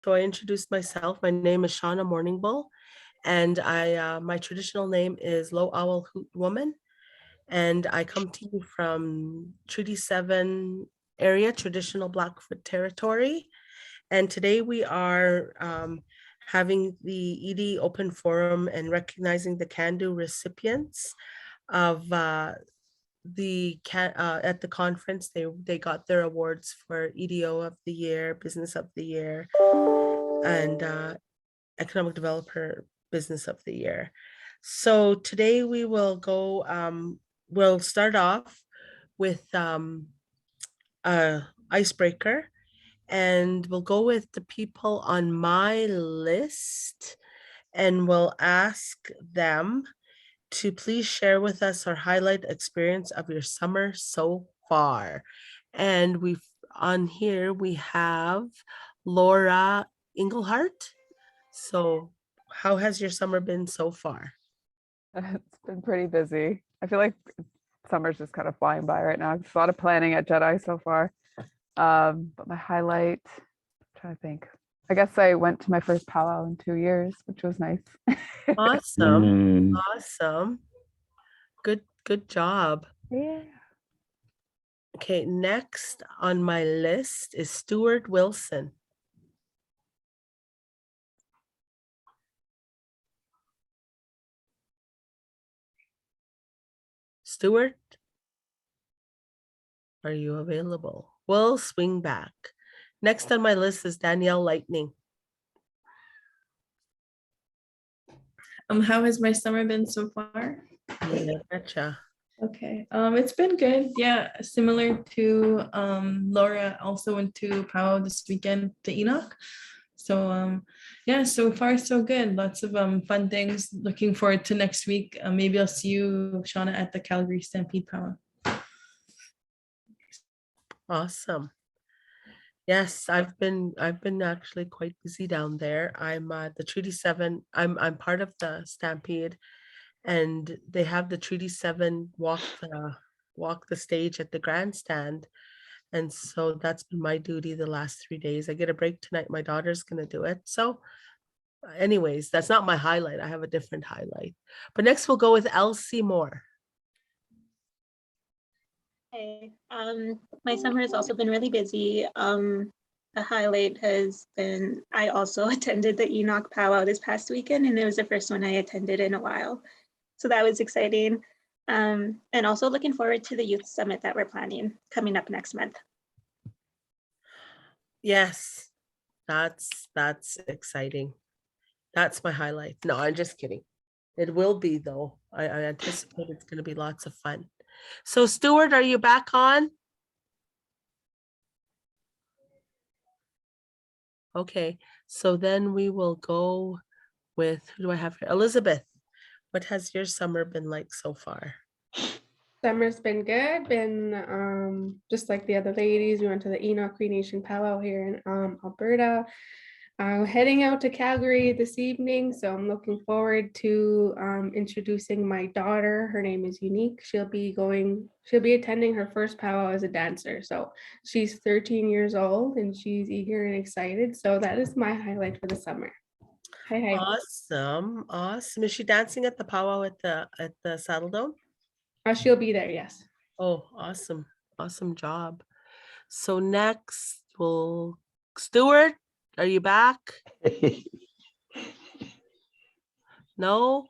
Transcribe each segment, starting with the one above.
So I introduced myself. My name is Shauna Morningbull, and my traditional name is Low Owl Hoot Woman, and I come to you from Treaty 7 area, traditional Blackfoot territory. And today we are having the ED open forum and recognizing the Cando recipients of at the conference. They got their awards for EDO of the year, business of the year, and economic developer business of the year. So today we will go, we'll start off with a icebreaker, and we'll go with the people on my list, and we'll ask them to please share with us or highlight experience of your summer so far. And on here we have Laura Englehart. So how has your summer been so far? It's been pretty busy. I feel like summer's just kind of flying by right now. It's a lot of planning at Jedi so far. But my highlight, I'm trying to think. I guess I went to my first powwow in 2 years, which was nice. Awesome. Awesome. Good job. Yeah. Okay, next on my list is Stuart Wilson. Stuart, are you available? We'll swing back. Next on my list is Danielle Lightning. How has my summer been so far? Yeah, betcha. Okay, it's been good. Yeah, similar to Laura, also went to powwow this weekend to Enoch. So yeah, so far so good. Lots of fun things. Looking forward to next week. Maybe I'll see you, Shauna, at the Calgary Stampede powwow. Awesome. Yes, I've been actually quite busy down there. I'm the Treaty 7. I'm part of the Stampede, and they have the Treaty 7 walk the stage at the grandstand. And so that's been my duty the last 3 days. I get a break tonight. My daughter's gonna do it. So anyways, that's not my highlight. I have a different highlight. But next we'll go with Elsie Moore. Hey, my summer has also been really busy. The highlight has been, I also attended the Enoch powwow this past weekend, and it was the first one I attended in a while. So that was exciting. And also looking forward to the youth summit that we're planning coming up next month. Yes, that's exciting. That's my highlight. No, I'm just kidding. It will be though. I anticipate it's going to be lots of fun. So Stuart, are you back on? Okay, so then we will go with, who do I have here? Elizabeth, what has your summer been like so far? Summer's been good. Been just like the other ladies. We went to the Enoch Cree Nation powwow here in Alberta. Heading out to Calgary this evening, so I'm looking forward to introducing my daughter. Her name is Unique. She'll be attending her first powwow as a dancer. So she's 13 years old and she's eager and excited. So that is my highlight for the summer. Hi. Awesome. Is she dancing at the powwow at the Saddle Dome? She'll be there, yes. Oh, awesome. Awesome job. So next Stuart, are you back? No?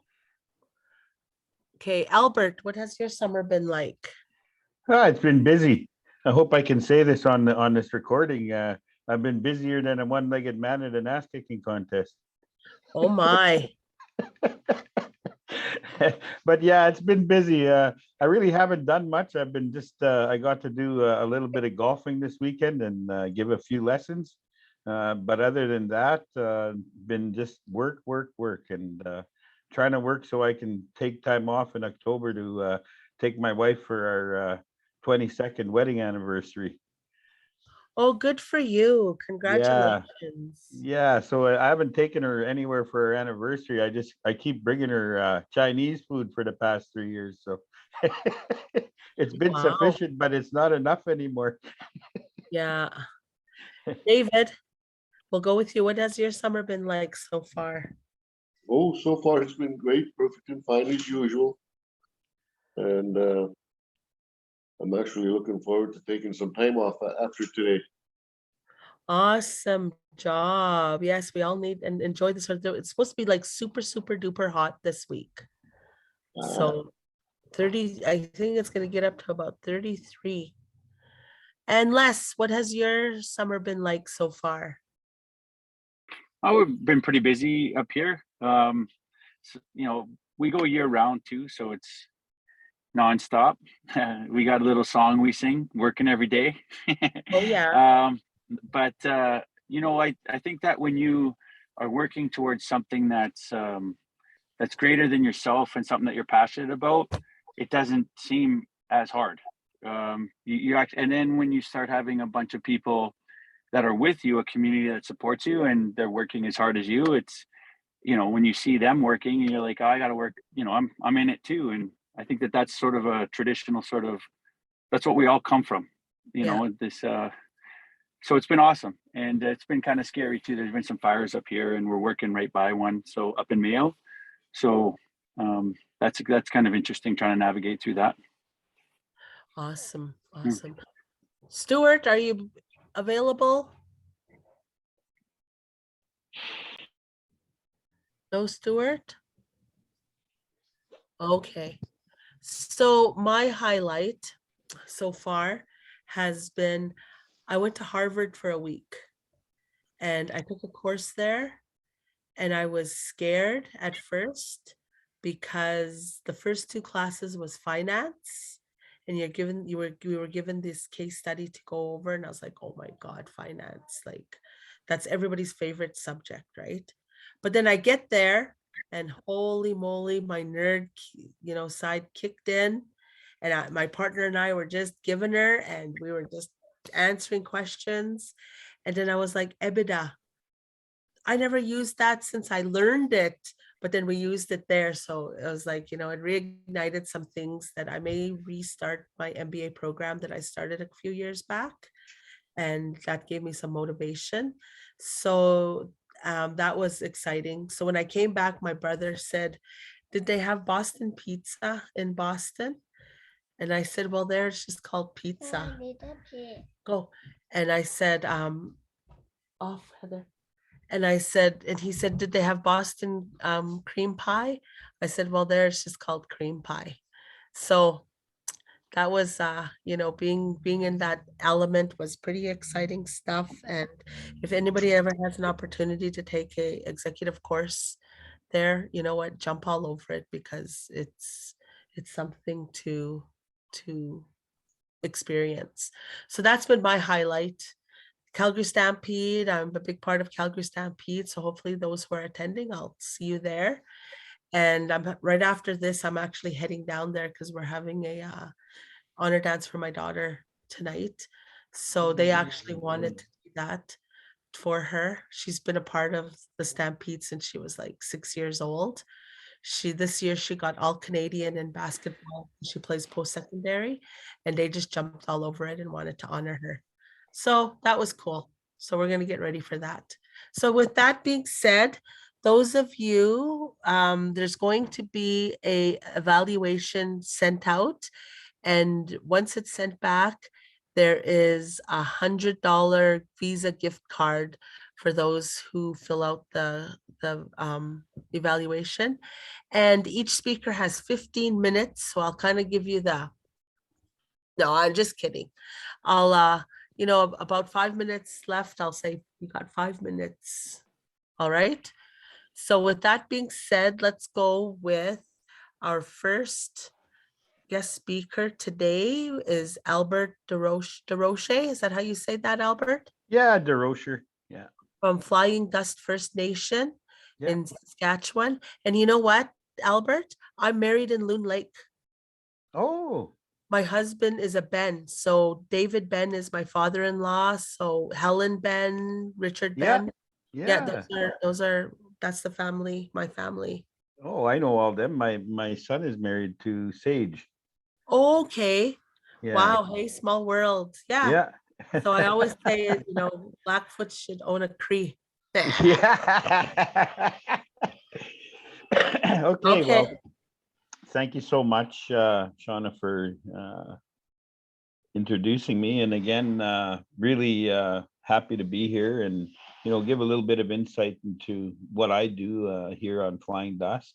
Okay, Albert, what has your summer been like? It's been busy. I hope I can say this on this recording. I've been busier than a one-legged man at an ass-kicking contest. Oh my. But yeah, it's been busy. I really haven't done much. I've been I got to do a little bit of golfing this weekend and give a few lessons. But other than that, been just work, and trying to work so I can take time off in October to take my wife for our 22nd wedding anniversary. Oh, good for you. Congratulations. Yeah. So I haven't taken her anywhere for her anniversary. I keep bringing her Chinese food for the past 3 years. So it's been sufficient, but it's not enough anymore. Yeah. David, we'll go with you. What has your summer been like so far? Oh, so far it's been great, perfect and fine as usual. And I'm actually looking forward to taking some time off after today. Awesome job. Yes, we all need and enjoy this. It's supposed to be like super, super duper hot this week. So 30, I think it's going to get up to about 33. And Les, what has your summer been like so far? Oh, we've been pretty busy up here. You know, we go year round too, so it's nonstop. We got a little song we sing, working every day. Oh, yeah. But you know, I think that when you are working towards something that's greater than yourself and something that you're passionate about, it doesn't seem as hard. You actually, and then when you start having a bunch of people that are with you, a community that supports you, and they're working as hard as you, it's, you know, when you see them working and you're like, oh, I got to work, you know, I'm in it too. And I think that that's sort of a traditional sort of, that's what we all come from, you know, this, so it's been awesome. And it's been kind of scary too. There's been some fires up here and we're working right by one. So up in Mayo. So that's kind of interesting trying to navigate through that. Awesome. Awesome. Stuart, are you available? No, Stuart? Okay. So my highlight so far has been, I went to Harvard for a week and I took a course there, and I was scared at first because the first two classes was finance, and we were given this case study to go over, and I was like, oh my God, finance, like that's everybody's favorite subject, right? But then I get there and holy moly, my nerd, side kicked in, and my partner and I were just giving her, and we were just answering questions. And then I was like, EBITDA, I never used that since I learned it, but then we used it there. So it was like, it reignited some things that I may restart my MBA program that I started a few years back. And that gave me some motivation. So that was exciting. So when I came back, my brother said, did they have Boston pizza in Boston? And I said, well, there it's just called pizza. Go. And I said, off, Heather. And I said, and he said, did they have Boston cream pie? I said, well, there it's just called cream pie. So that was, being in that element was pretty exciting stuff. And if anybody ever has an opportunity to take a executive course there, you know what, jump all over it, because it's something to experience. So that's been my highlight. Calgary Stampede, I'm a big part of Calgary Stampede, so hopefully those who are attending, I'll see you there. And right after this, I'm actually heading down there because we're having a honor dance for my daughter tonight. So they actually wanted to do that for her. She's been a part of the Stampede since she was like 6 years old. This year she got all Canadian in basketball. She plays post-secondary, and they just jumped all over it and wanted to honor her. So that was cool. So we're going to get ready for that. So with that being said, those of you, there's going to be a evaluation sent out. And once it's sent back, there is $100 Visa gift card for those who fill out the evaluation. And each speaker has 15 minutes. So I'll kind of give you no, I'm just kidding. I'll, about 5 minutes left. I'll say you got 5 minutes. All right. So with that being said, let's go with our first guest speaker today is Albert DeRoche. Is that how you say that, Albert? Yeah, DeRoche. Yeah. From Flying Dust First Nation in Saskatchewan. And you know what, Albert? I'm married in Loon Lake. Oh. My My husband is a Ben. So David Ben is my father-in-law. So Helen Ben, Richard Ben. Yeah. That's the family, my family. Oh, I know all them. My son is married to Sage. Okay. Yeah. Wow. Hey, small world. Yeah. Yeah. So I always say, Blackfoot should own a Cree. Yeah. Okay, well, thank you so much, Shauna, for introducing me. And again, really happy to be here and, give a little bit of insight into what I do here on Flying Dust.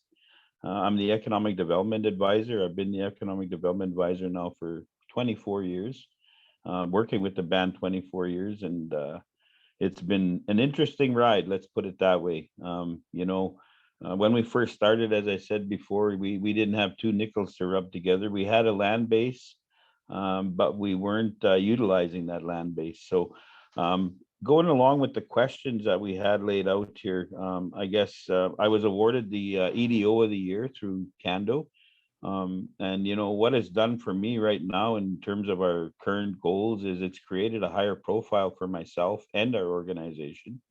I'm the Economic Development Advisor. I've been the Economic Development Advisor now for 24 years, working with the band 24 years. And it's been an interesting ride, let's put it that way. When we first started, as I said before, we didn't have two nickels to rub together. We had a land base, but we weren't utilizing that land base. So going along with the questions that we had laid out here, I guess I was awarded the EDO of the year through Cando. And what it's done for me right now in terms of our current goals is it's created a higher profile for myself and our organization.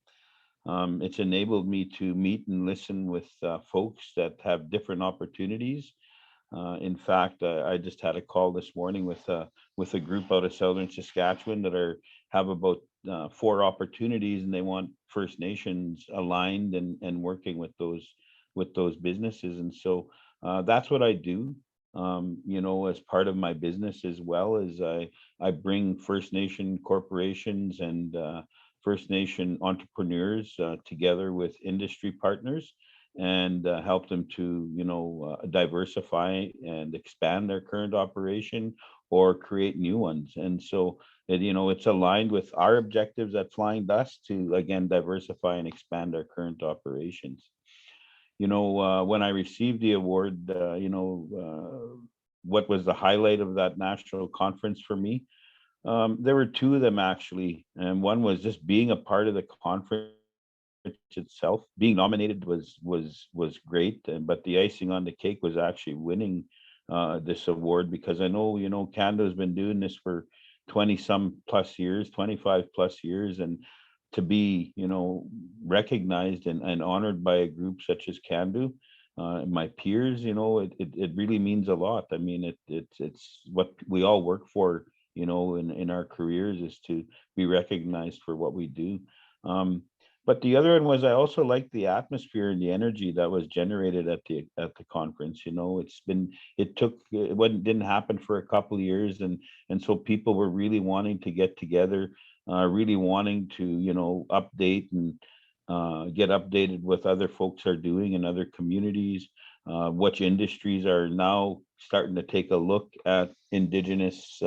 It's enabled me to meet and listen with folks that have different opportunities. In fact, I just had a call this morning with a group out of southern Saskatchewan that have about 4 opportunities, and they want First Nations aligned and working with those businesses. And so that's what I do. As part of my business as well, as I bring First Nation corporations and First Nation entrepreneurs together with industry partners and help them to, diversify and expand their current operation or create new ones. And so, it's aligned with our objectives at Flying Dust to, again, diversify and expand our current operations. When I received the award, what was the highlight of that national conference for me? There were 2 of them actually, and one was just being a part of the conference itself. Being nominated was great, but the icing on the cake was actually winning this award, because I know Canada's been doing this for 20 some plus years, 25 plus years, and to be recognized and honored by a group such as Cando, my peers, it really means a lot. I mean, it's what we all work for, in our careers, is to be recognized for what we do. But the other one was, I also liked the atmosphere and the energy that was generated at the conference. It didn't happen for a couple of years, and so people were really wanting to get together, really wanting to update and get updated with other folks are doing in other communities, which industries are now starting to take a look at Indigenous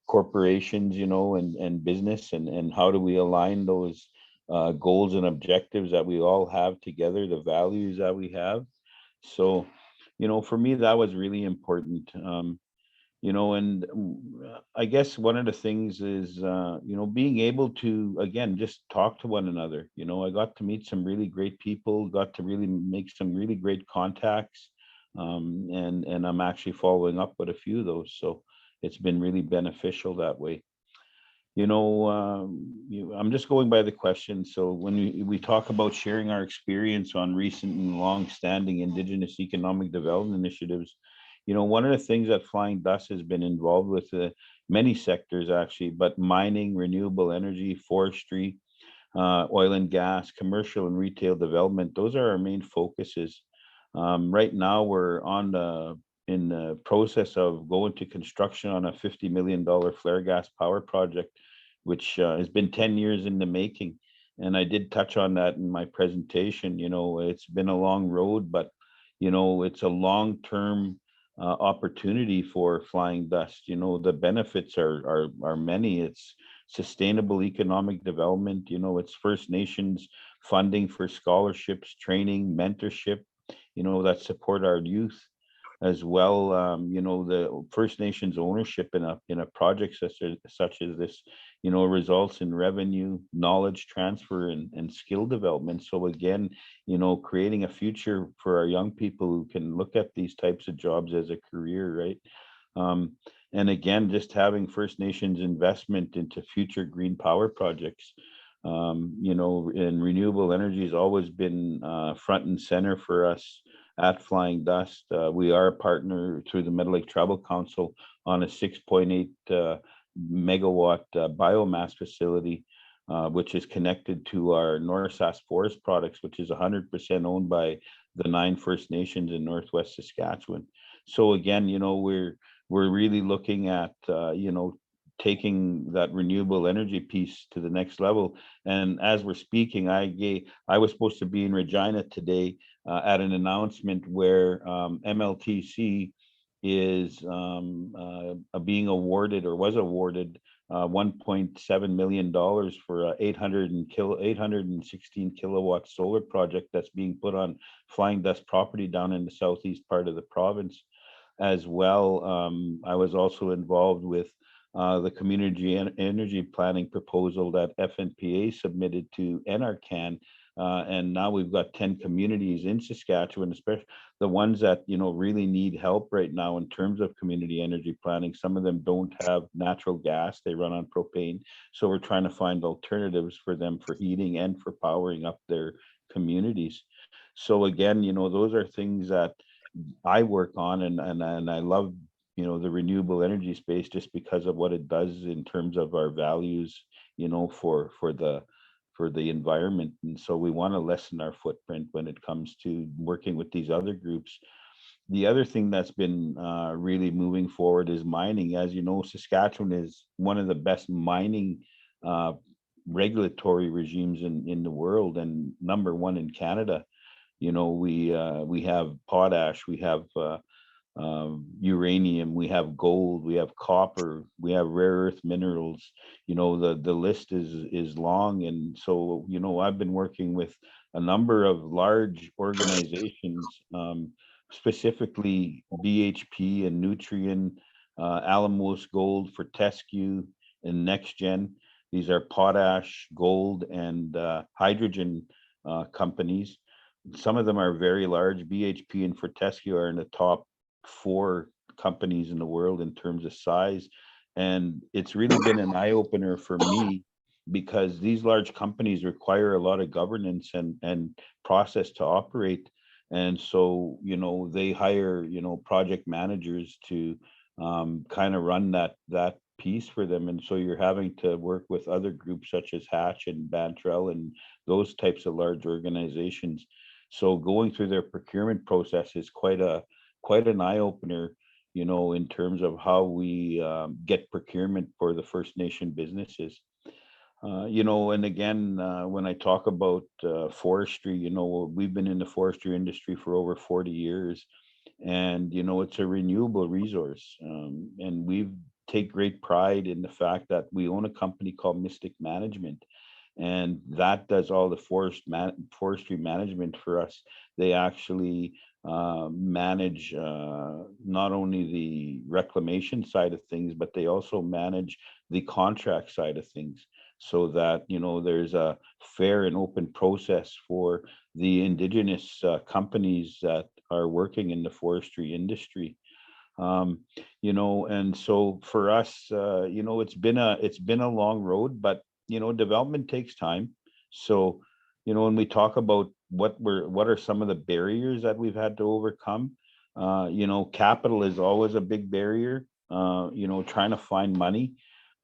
corporations, and business, and how do we align those goals and objectives that we all have together, the values that we have. So, for me, that was really important. And I guess one of the things is, being able to, again, just talk to one another. I got to meet some really great people, got to really make some really great contacts. And I'm actually following up with a few of those. So it's been really beneficial that way. I'm just going by the question. So when we talk about sharing our experience on recent and long-standing Indigenous economic development initiatives, one of the things that Flying Dust has been involved with, many sectors actually, but mining, renewable energy, forestry, oil and gas, commercial and retail development, those are our main focuses. Right now, we're in the process of going to construction on a $50 million flare gas power project, which has been 10 years in the making. And I did touch on that in my presentation. It's been a long road, but it's a long-term opportunity for Flying Dust. The benefits are many. It's sustainable economic development. It's First Nations funding for scholarships, training, mentorship, that support our youth as well. The First Nations ownership in a project such as this, results in revenue, knowledge transfer, and skill development. So again, creating a future for our young people who can look at these types of jobs as a career, right? And again, just having First Nations investment into future green power projects. And renewable energy has always been front and center for us at Flying Dust. We are a partner through the Metal Lake Tribal Council on a 6.8 megawatt biomass facility which is connected to our Northsass Forest Products, which is 100% owned by the 9 First Nations in Northwest Saskatchewan. So again, we're really looking at, taking that renewable energy piece to the next level. And as we're speaking, I was supposed to be in Regina today at an announcement where MLTC is being awarded, or was awarded, $1.7 million for a 816 kilowatt solar project that's being put on Flying Dust property down in the southeast part of the province. As well, I was also involved with the community energy planning proposal that Fnfa submitted to NRCan. And now we've got 10 communities in Saskatchewan, especially the ones that really need help right now in terms of community energy planning. Some of them don't have natural gas, they run on propane. So we're trying to find alternatives for them for heating and for powering up their communities. So again, those are things that I work on, and I love the renewable energy space just because of what it does in terms of our values, for the environment. And so we want to lessen our footprint when it comes to working with these other groups. The other thing that's been really moving forward is mining. As you know, Saskatchewan is one of the best mining regulatory regimes in the world, and #1 in Canada. We have potash, we have uranium, we have gold, we have copper, we have rare earth minerals. The list is long. And so I've been working with a number of large organizations, specifically BHP and Nutrien, Alamos Gold, Fortescue, and NextGen. These are potash, gold, and hydrogen companies. Some of them are very large. BHP and Fortescue are in the top 4 companies in the world in terms of size. And it's really been an eye-opener for me, because these large companies require a lot of governance and process to operate. And so, they hire, project managers to kind of run that piece for them. And so you're having to work with other groups such as Hatch and Bantrell and those types of large organizations. So going through their procurement process is quite an eye-opener, in terms of how we get procurement for the First Nation businesses. And again, when I talk about forestry, we've been in the forestry industry for over 40 years, and it's a renewable resource, and we take great pride in the fact that we own a company called Mystic Management, and that does all the forestry management for us. They actually manage not only the reclamation side of things, but they also manage the contract side of things, so that there's a fair and open process for the Indigenous companies that are working in the forestry industry. And so for us, it's been a long road, but development takes time. So when we talk about what are some of the barriers that we've had to overcome, capital is always a big barrier. Trying to find money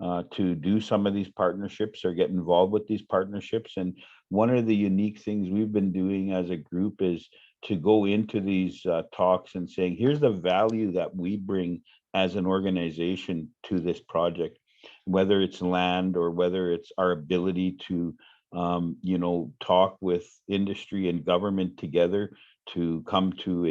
to do some of these partnerships or get involved with these partnerships. And one of the unique things we've been doing as a group is to go into these talks and saying, here's the value that we bring as an organization to this project, whether it's land or whether it's our ability to talk with industry and government together to come to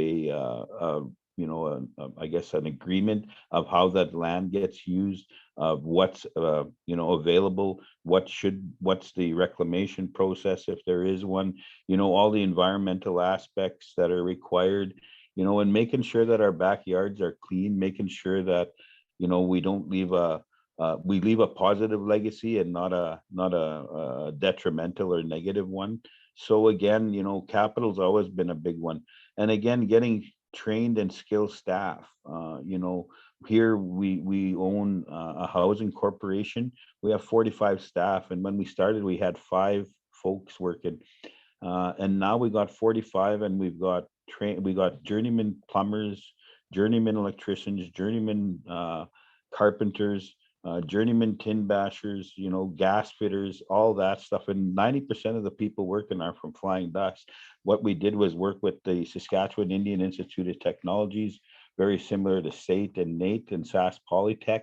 I guess an agreement of how that land gets used, of what's available, what's the reclamation process if there is one, all the environmental aspects that are required, and making sure that our backyards are clean, making sure that we don't leave we leave a positive legacy and not a detrimental or negative one. So again, capital's always been a big one. And again, getting trained and skilled staff. Here we own a housing corporation. We have 45 staff, and when we started, we had 5 folks working, and now we got 45, and we got journeyman plumbers, journeyman electricians, journeyman carpenters, journeyman tin bashers, you know, gas fitters, all that stuff. And 90% of the people working are from Flying Ducks. What we did was work with the Saskatchewan Indian Institute of Technologies, very similar to SAIT and NATE and SAS Polytech,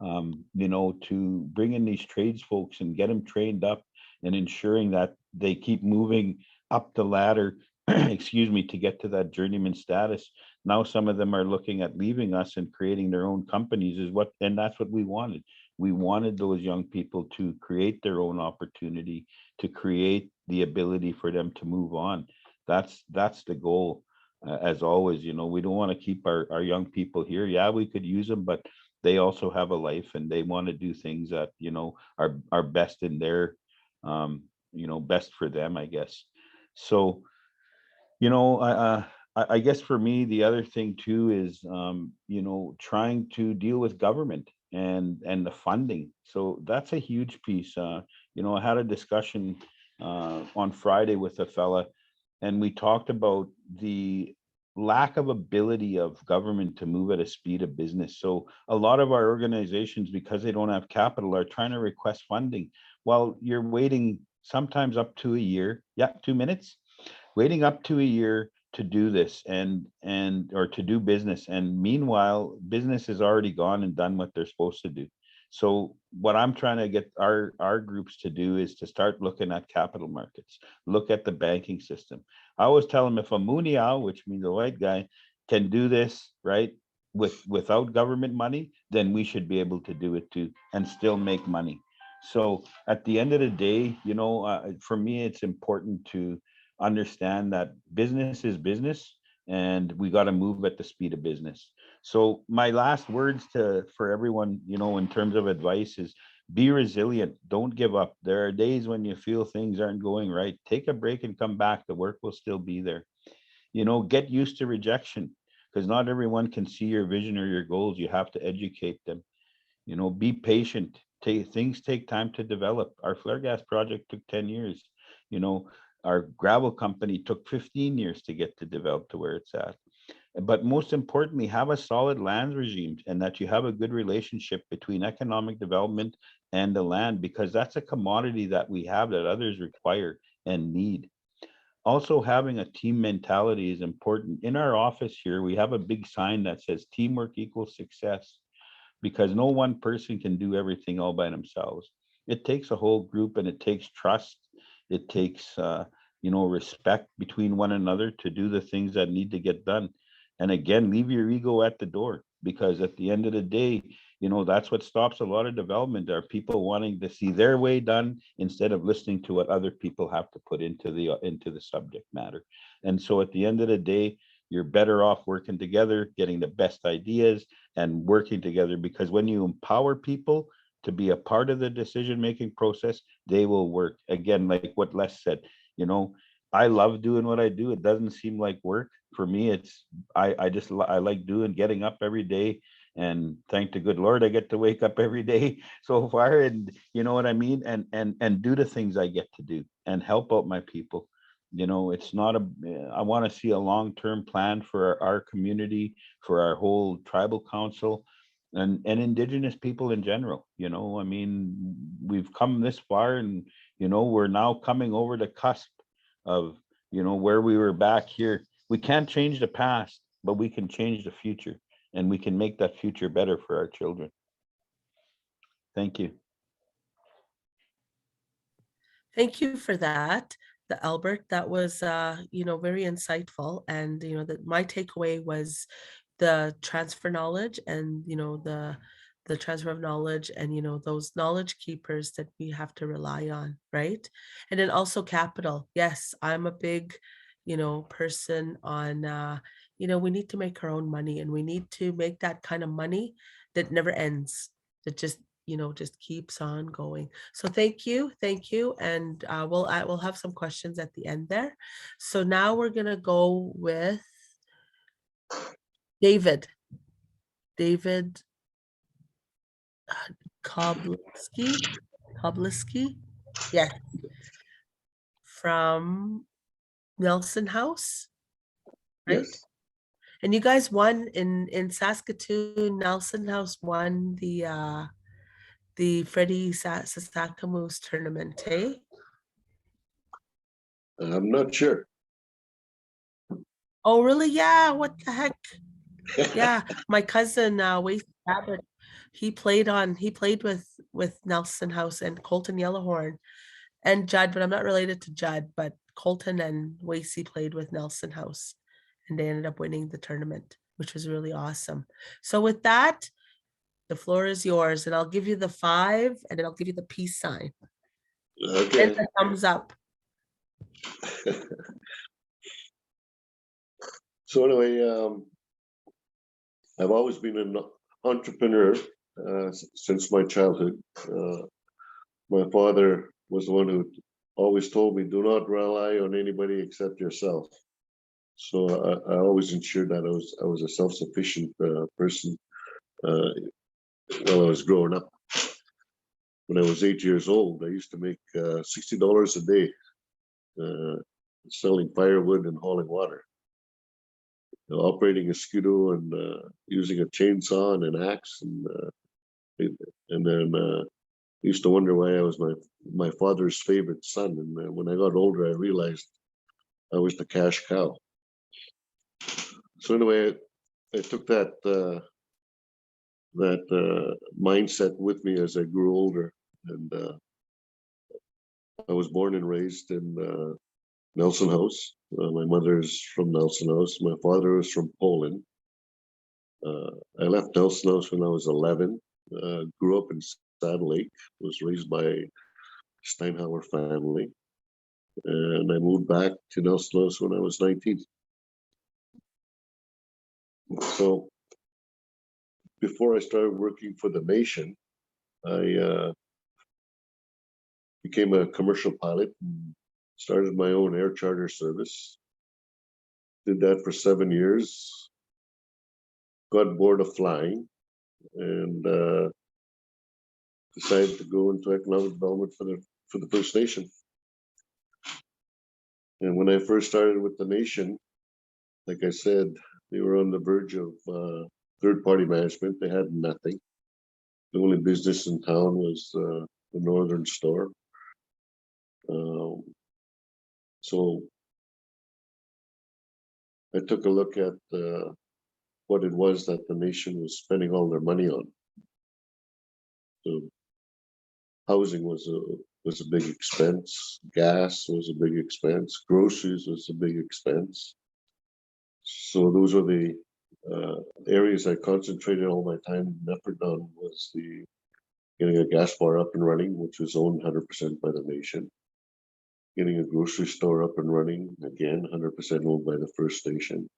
you know, to bring in these trades folks and get them trained up and ensuring that they keep moving up the ladder, excuse me, to get to that journeyman status. Now some of them are looking at leaving us and creating their own companies and that's what we wanted. We wanted those young people to create their own opportunity, to create the ability for them to move on. That's the goal. As always, you know, we don't want to keep our young people here. Yeah, we could use them, but they also have a life and they want to do things that, you know, are best in their, you know, best for them, I guess. So, you know, I guess for me, the other thing too is, you know, trying to deal with government and the funding. So that's a huge piece. You know, I had a discussion on Friday with a fella, and we talked about the lack of ability of government to move at a speed of business. So a lot of our organizations, because they don't have capital, are trying to request funding. Well, you're waiting sometimes up to a year. Yeah, 2 minutes. Waiting up to a year to do this or to do business, and meanwhile business has already gone and done what they're supposed to do. So what I'm trying to get our groups to do is to start looking at capital markets, look at the banking system. I always tell them, if a Muniao, which means a white guy, can do this right without government money, then we should be able to do it too and still make money. So at the end of the day, you know, for me it's important to understand that business is business and we got to move at the speed of business. So my last words for everyone, you know, in terms of advice is be resilient. Don't give up. There are days when you feel things aren't going right. Take a break and come back. The work will still be there. You know, get used to rejection because not everyone can see your vision or your goals. You have to educate them. You know, be patient. Things take time to develop. Our flare gas project took 10 years. You know, our gravel company took 15 years to get to develop to where it's at. But most importantly, have a solid land regime and that you have a good relationship between economic development and the land, because that's a commodity that we have that others require and need. Also, having a team mentality is important. In our office here, we have a big sign that says teamwork equals success, because no one person can do everything all by themselves. It takes a whole group and it takes trust. It takes, you know, respect between one another to do the things that need to get done. And again, leave your ego at the door, because at the end of the day, you know, that's what stops a lot of development, are people wanting to see their way done instead of listening to what other people have to put into the subject matter. And so at the end of the day, you're better off working together, getting the best ideas and working together, because when you empower people to be a part of the decision-making process, they will work. Again, like what Les said, you know, I love doing what I do. It doesn't seem like work. For me, it's, I like getting up every day, and thank the good Lord, I get to wake up every day so far, and you know what I mean? And do the things I get to do and help out my people. You know, it's not I want to see a long-term plan for our community, for our whole tribal council and Indigenous people in general. You know, I mean, we've come this far and, you know, we're now coming over the cusp of, you know, where we were back here. We can't change the past, but we can change the future, and we can make that future better for our children. Thank you. Thank you for that, Albert. That was, you know, very insightful. And, you know, that my takeaway was the transfer knowledge and, you know, the transfer of knowledge and, you know, those knowledge keepers that we have to rely on, right? And then also capital. Yes, I'm a big, you know, person on, you know, we need to make our own money, and we need to make that kind of money that never ends, that just, you know, just keeps on going. So thank you, and we'll have some questions at the end there. So now we're gonna go with David Koblinski, yes, from Nelson House, right? Yes. And you guys won in Saskatoon. Nelson House won the the Freddie Saskamoose tournament, eh? I'm not sure. Oh, really? Yeah, what the heck? Yeah, my cousin, Waste Rabbit, he played with Nelson House and Colton Yellowhorn and Judd, but I'm not related to Judd, but Colton and Wasey played with Nelson House and they ended up winning the tournament, which was really awesome. So with that, the floor is yours, and I'll give you the 5, and then I'll give you the peace sign and Okay. the thumbs up. So anyway, I've always been an entrepreneur since my childhood. My father was the one who always told me, do not rely on anybody except yourself. So I always ensured that I was a self-sufficient person while I was growing up. When I was 8 years old, I used to make $60 a day selling firewood and hauling water. Operating a skidoo and using a chainsaw and an axe, and then used to wonder why I was my father's favorite son. And when I got older, I realized I was the cash cow. So anyway, I took that mindset with me as I grew older, and I was born and raised in Nelson House. My mother's from Nelson House. My father was from Poland. I left Nelson House when I was 11. Grew up in Saddle Lake. Was raised by a Steinhauer family, and I moved back to Nelson House when I was 19. So before I started working for the nation, I became a commercial pilot and started my own air charter service. Did that for 7 years. Got bored of flying and decided to go into economic development for the First Nation. And when I first started with the nation, like I said, they were on the verge of third-party management. They had nothing. The only business in town was the Northern Store. So I took a look at what it was that the nation was spending all their money on. So housing was a big expense. Gas was a big expense. Groceries was a big expense. So those are the areas I concentrated all my time and effort on. Was the getting a gas bar up and running, which was owned 100% by the nation. Getting a grocery store up and running, again, 100% owned by the First Nation.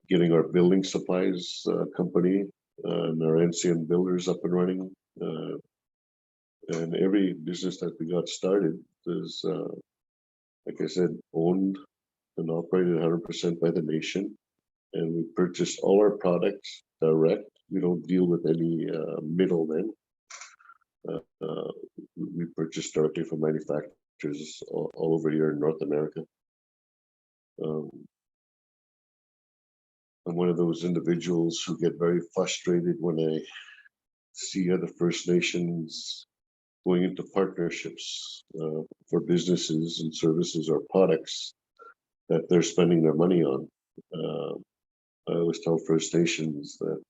Getting our building supplies company and our NCM builders up and running. And every business that we got started is, like I said, owned and operated 100% by the nation. And we purchase all our products direct. We don't deal with any middlemen. We purchase directly from manufacturers all over here in North America. I'm one of those individuals who get very frustrated when I see other First Nations going into partnerships for businesses and services or products that they're spending their money on. I always tell First Nations that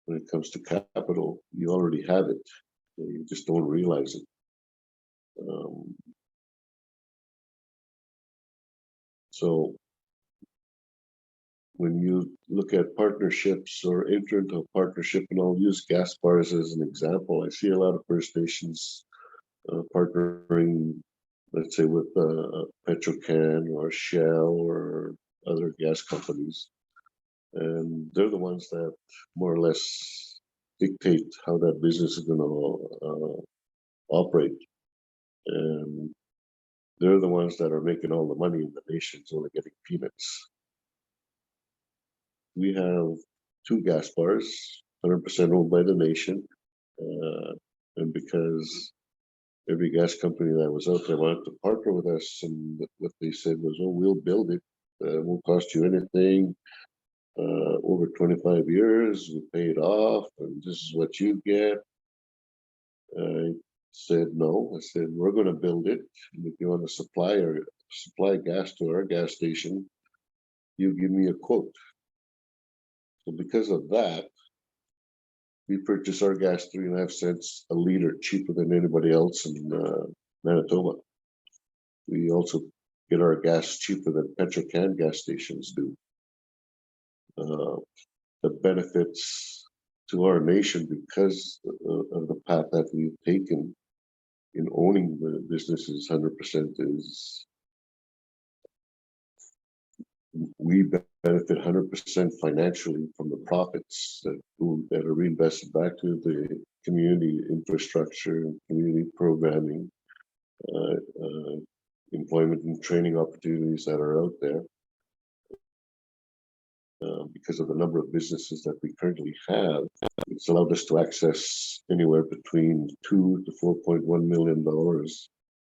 when it comes to capital, you already have it. You just don't realize it. So when you look at partnerships or enter into a partnership, and I'll use gas bars as an example, I see a lot of First Nations partnering, let's say, with Petrocan or Shell or other gas companies. And they're the ones that more or less dictate how that business is going to operate. And they're the ones that are making all the money, and the nation's only getting peanuts. We have 2 gas bars, 100% owned by the nation. And because every gas company that was out there wanted to partner with us, and what they said was, oh, we'll build it. It won't cost you anything. over 25 years, we paid off, and this is what you get. I said, no. I said, we're going to build it. And if you want to supply gas to our gas station, you give me a quote. So because of that, we purchase our gas 3.5 cents a liter cheaper than anybody else in Manitoba. We also get our gas cheaper than Petro-Can gas stations do. The benefits to our nation because of the path that we've taken in owning the businesses 100% is we benefit 100% financially from the profits that are reinvested back to the community infrastructure, community programming, employment and training opportunities that are out there. Because of the number of businesses that we currently have, it's allowed us to access anywhere between $2 to $4.1 million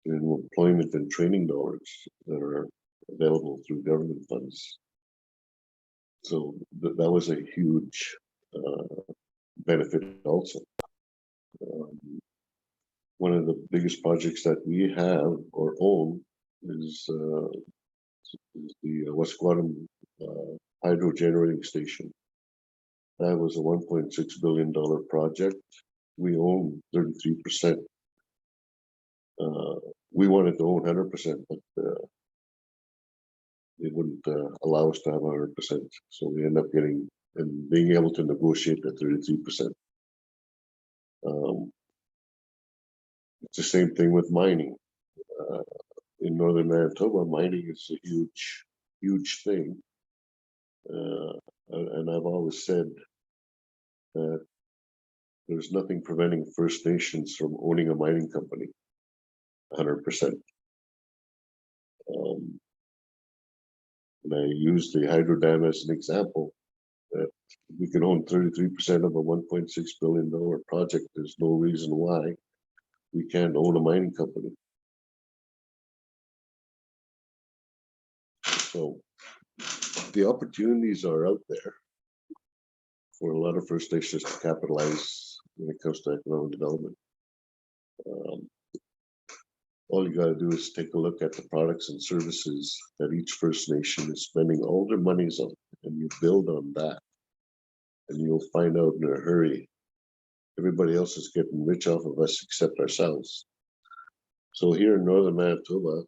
in employment and training dollars that are available through government funds. So that was a huge benefit also. One of the biggest projects that we have or own is the Wesquatum hydro generating station. That was a $1.6 billion project. We own 33%. We wanted to own 100%, but they wouldn't allow us to have 100%. So we end up getting and being able to negotiate at 33%. It's the same thing with mining. In northern Manitoba, mining is a huge thing. And I've always said that there's nothing preventing First Nations from owning a mining company 100%. And I use the hydro dam as an example that we can own 33% of a $1.6 billion project. There's no reason why we can't own a mining company. So the opportunities are out there for a lot of First Nations to capitalize when it comes to economic development. All you got to do is take a look at the products and services that each First Nation is spending all their monies on, and you build on that, and you'll find out in a hurry everybody else is getting rich off of us except ourselves. So here in northern Manitoba,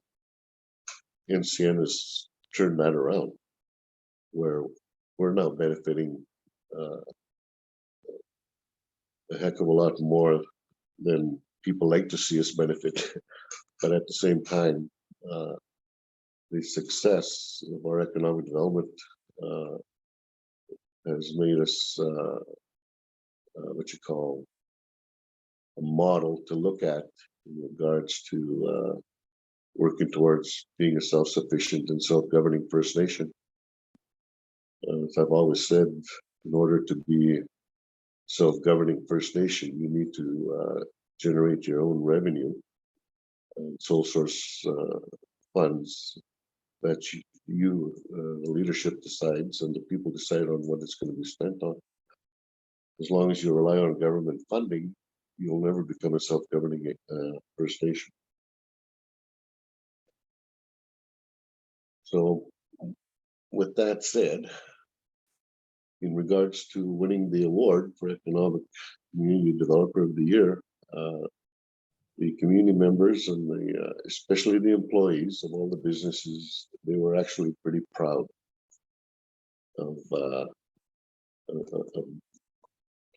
NCN has turned that around, where we're now benefiting a heck of a lot more than people like to see us benefit. But at the same time, the success of our economic development has made us what you call a model to look at in regards to working towards being a self-sufficient and self-governing First Nation. As I've always said, in order to be self-governing First Nation, you need to generate your own revenue and sole source funds that you the leadership decides, and the people decide on what it's going to be spent on. As long as you rely on government funding, you'll never become a self-governing First Nation. So with that said, in regards to winning the award for Economic Community Developer of the Year, the community members and especially the employees of all the businesses, they were actually pretty proud of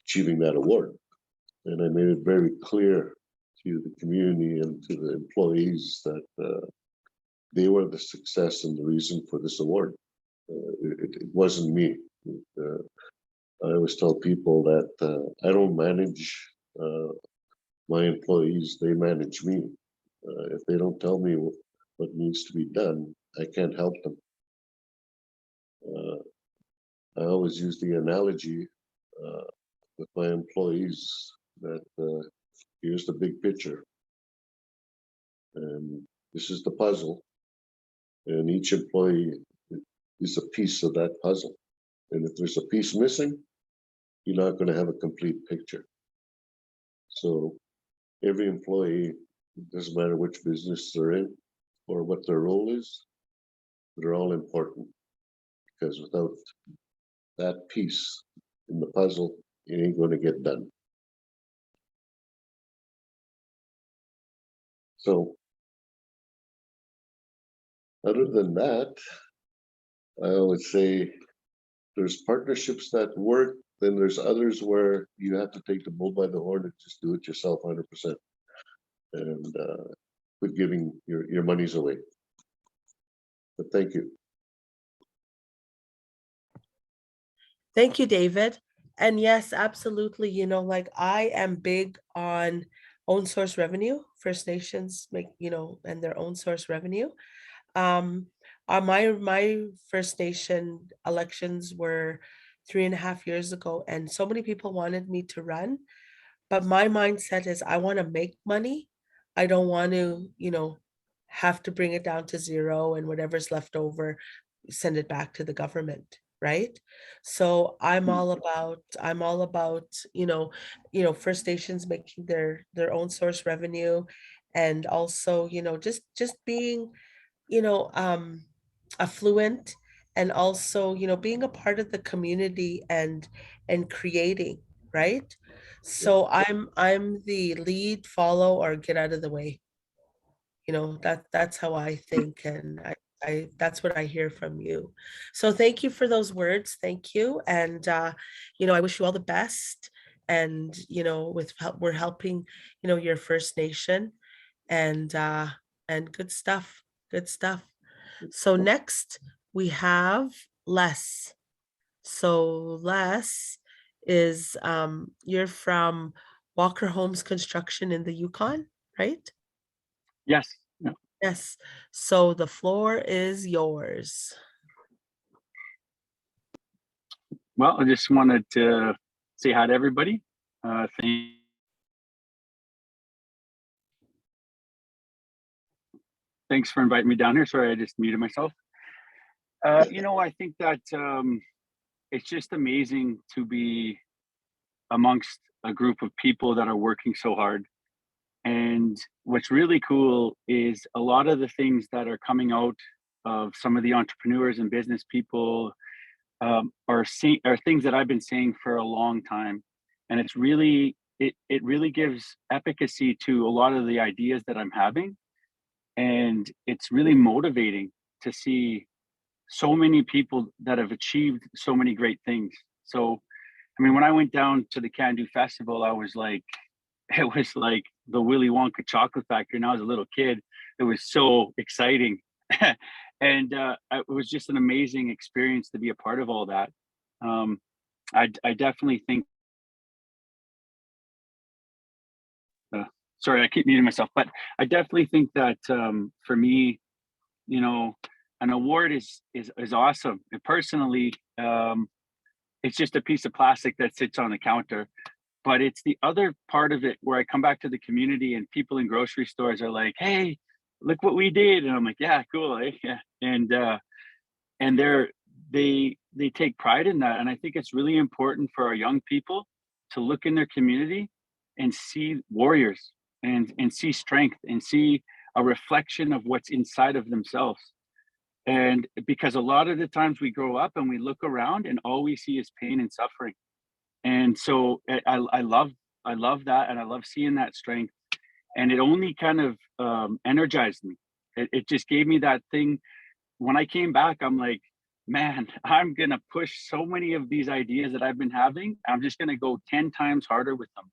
achieving that award. And I made it very clear to the community and to the employees that they were the success and the reason for this award. It wasn't me. I always tell people that I don't manage my employees, they manage me. If they don't tell me what needs to be done, I can't help them. I always use the analogy with my employees that here's the big picture, and this is the puzzle, and each employee is a piece of that puzzle. And if there's a piece missing, you're not going to have a complete picture. So every employee, doesn't matter which business they're in or what their role is, they're all important, because without that piece in the puzzle, it ain't going to get done. So other than that, I always say there's partnerships that work, then there's others where you have to take the bull by the horn and just do it yourself 100%. And quit giving your monies away. But thank you. Thank you, David. And yes, absolutely. You know, like I am big on own source revenue. First Nations make, you know, and their own source revenue. My First Nation elections were 3.5 years ago, and so many people wanted me to run, but my mindset is I want to make money. I don't want to, you know, have to bring it down to zero and whatever's left over, send it back to the government, right? So I'm all about, First Nations making their own source revenue, and also, just being, affluent, and also, being a part of the community and creating, right? So I'm the lead, follow, or get out of the way. That's how I think, and I that's what I hear from you. So thank you for those words. Thank you. And I wish you all the best. And with help, we're helping, your First Nation, and good stuff. Good stuff. So next we have Les. So Les is you're from Walker Homes Construction in the Yukon, right? Yes. Yeah. Yes. So the floor is yours. Well, I just wanted to say hi to everybody. Thanks for inviting me down here. Sorry, I just muted myself. I think that it's just amazing to be amongst a group of people that are working so hard. And what's really cool is a lot of the things that are coming out of some of the entrepreneurs and business people are things that I've been saying for a long time. And it's really, it really gives efficacy to a lot of the ideas that I'm having. And it's really motivating to see so many people that have achieved so many great things. So, I mean, when I went down to the Cando Festival, it was like the Willy Wonka chocolate factory. And I was a little kid. It was so exciting. And it was just an amazing experience to be a part of all that. I definitely think, sorry, I keep muting myself, but I definitely think that for me, an award is awesome. And personally, it's just a piece of plastic that sits on the counter. But it's the other part of it where I come back to the community and people in grocery stores are like, "Hey, look what we did," and I'm like, "Yeah, cool, eh?" Yeah, and they take pride in that, and I think it's really important for our young people to look in their community and see warriors and see strength and see a reflection of what's inside of themselves. And because a lot of the times we grow up and we look around and all we see is pain and suffering. And so I love that, and I love seeing that strength, and it only kind of energized me. It just gave me that thing. When I came back, I'm like, man, I'm gonna push so many of these ideas that I've been having. I'm just gonna go 10 times harder with them.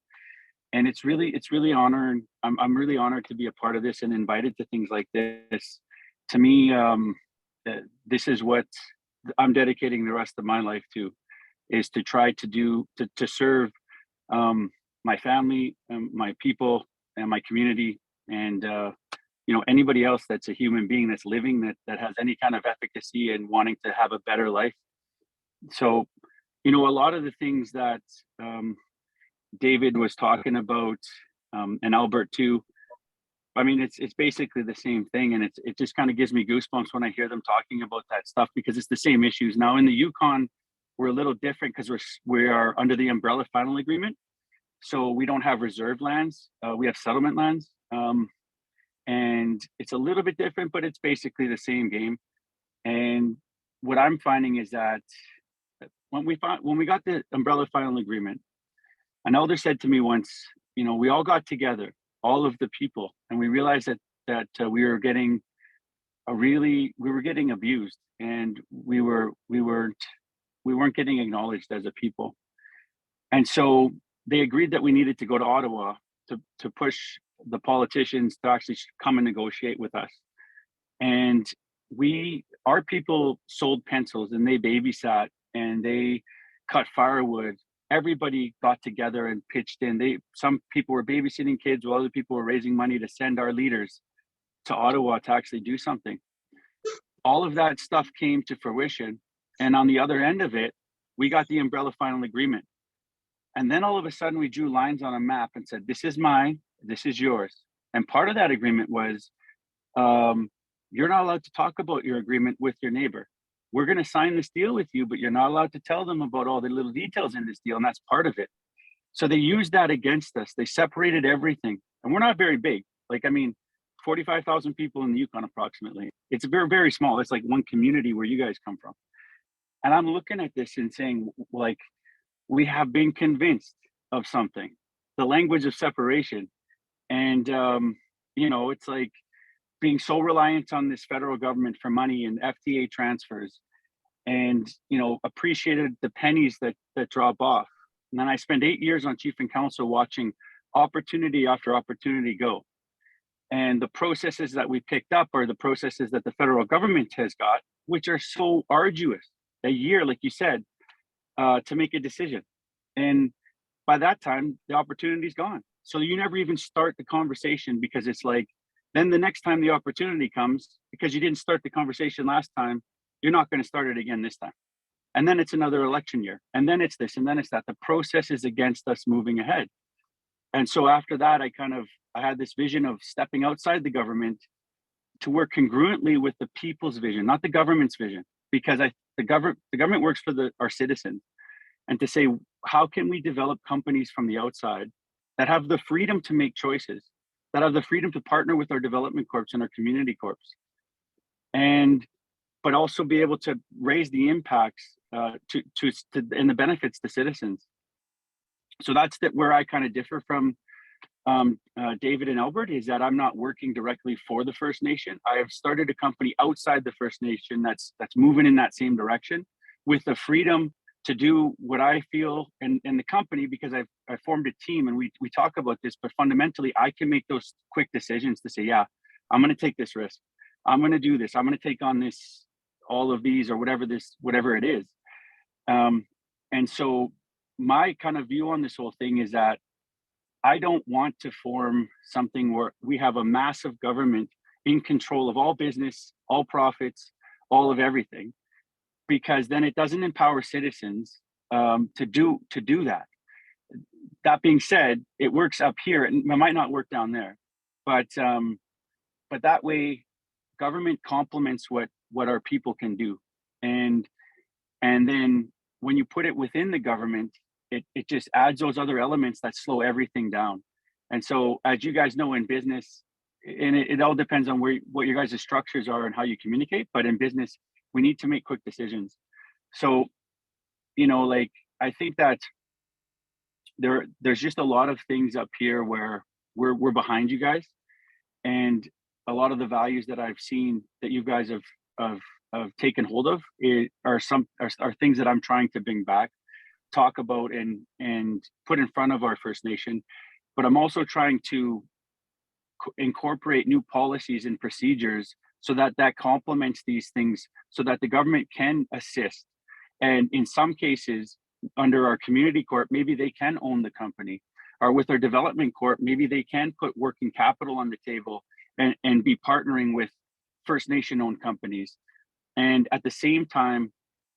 And it's really honoring. I'm really honored to be a part of this and invited to things like this. To me, this is what I'm dedicating the rest of my life to, is to try to serve my family, my people, and my community, and anybody else that's a human being that's living, that has any kind of efficacy and wanting to have a better life. So, a lot of the things that David was talking about, and Albert too, I mean, it's basically the same thing, and it just kind of gives me goosebumps when I hear them talking about that stuff, because it's the same issues. Now in the Yukon, we're a little different because we are under the umbrella final agreement. So we don't have reserve lands, we have settlement lands. And it's a little bit different, but it's basically the same game. And what I'm finding is that when we got the umbrella final agreement, an elder said to me once, you know, we all got together, all of the people, and we realized that we were getting abused, and we weren't getting acknowledged as a people. And so they agreed that we needed to go to Ottawa to push the politicians to actually come and negotiate with us. And our people sold pencils, and they babysat, and they cut firewood. Everybody got together and pitched in. Some people were babysitting kids, while other people were raising money to send our leaders to Ottawa to actually do something. All of that stuff came to fruition. And on the other end of it, we got the umbrella final agreement. And then all of a sudden we drew lines on a map and said, this is mine, this is yours. And part of that agreement was, you're not allowed to talk about your agreement with your neighbor. We're going to sign this deal with you, but you're not allowed to tell them about all the little details in this deal. And that's part of it. So they used that against us. They separated everything. And we're not very big. 45,000 people in the Yukon approximately. It's very, very small. It's like one community where you guys come from. And I'm looking at this and saying, like, we have been convinced of something, the language of separation. And, it's like being so reliant on this federal government for money and FTA transfers, and, appreciated the pennies that drop off. And then I spent 8 years on Chief and Council watching opportunity after opportunity go. And the processes that we picked up are the processes that the federal government has got, which are so arduous, a year, like you said, to make a decision. And by that time, the opportunity's gone. So you never even start the conversation, because it's like, then the next time the opportunity comes, because you didn't start the conversation last time, you're not going to start it again this time. And then it's another election year. And then it's this, and then it's that. The process is against us moving ahead. And so after that, I had this vision of stepping outside the government to work congruently with the people's vision, not the government's vision, because the government works for our citizens. And to say, how can we develop companies from the outside that have the freedom to make choices, that have the freedom to partner with our development corps and our community corps, but also be able to raise the impacts and the benefits to citizens. So that's where I kind of differ from David and Albert, is that I'm not working directly for the First Nation. I have started a company outside the First Nation that's moving in that same direction, with the freedom to do what I feel in the company, because I formed a team, and we talk about this, but fundamentally I can make those quick decisions to say, yeah, I'm going to take this risk. I'm going to do this. I'm going to take on all of these, or whatever it is. And so my kind of view on this whole thing is that I don't want to form something where we have a massive government in control of all business, all profits, all of everything, because then it doesn't empower citizens to do that. That being said, it works up here, and it might not work down there, but that way, government complements what our people can do, and then when you put it within the government, it just adds those other elements that slow everything down. And so, as you guys know, in business, and it all depends on what your guys' structures are and how you communicate, but in business, we need to make quick decisions. So, I think that there's just a lot of things up here where we're behind you guys, and a lot of the values that I've seen that you guys have taken hold of are things that I'm trying to bring back, talk about, and put in front of our First Nation. But I'm also trying to incorporate new policies and procedures so that complements these things, so that the government can assist. And in some cases, under our community corp, maybe they can own the company, or with our development corp, maybe they can put working capital on the table and be partnering with First Nation owned companies. And at the same time,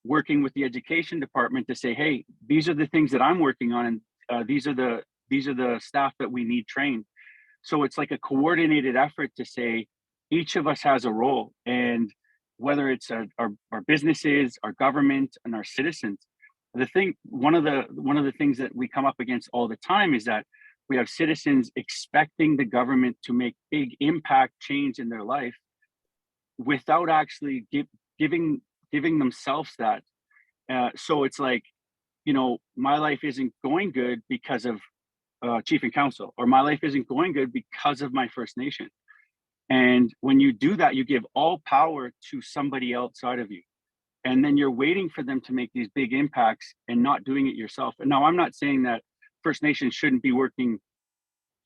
working with the education department to say, hey, these are the things that I'm working on, and these are the staff that we need trained. So it's like a coordinated effort to say each of us has a role, and whether it's our businesses, our government, and our citizens, one of the things that we come up against all the time is that we have citizens expecting the government to make big impact change in their life without actually giving themselves that. So it's like, my life isn't going good because of chief and council, or my life isn't going good because of my First Nation. And when you do that, you give all power to somebody outside of you. And then you're waiting for them to make these big impacts and not doing it yourself. And now I'm not saying that First Nations shouldn't be working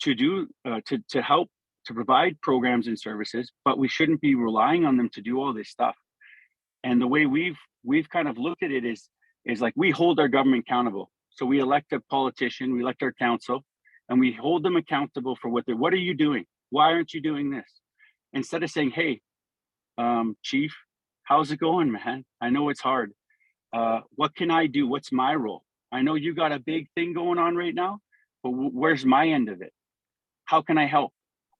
to do, to help, to provide programs and services, but we shouldn't be relying on them to do all this stuff. And the way we've kind of looked at it is like, we hold our government accountable. So we elect a politician, we elect our council, and we hold them accountable for what are you doing? Why aren't you doing this? Instead of saying, hey, chief, how's it going, man? I know it's hard. What can I do? What's my role? I know you got a big thing going on right now, but where's my end of it? How can I help?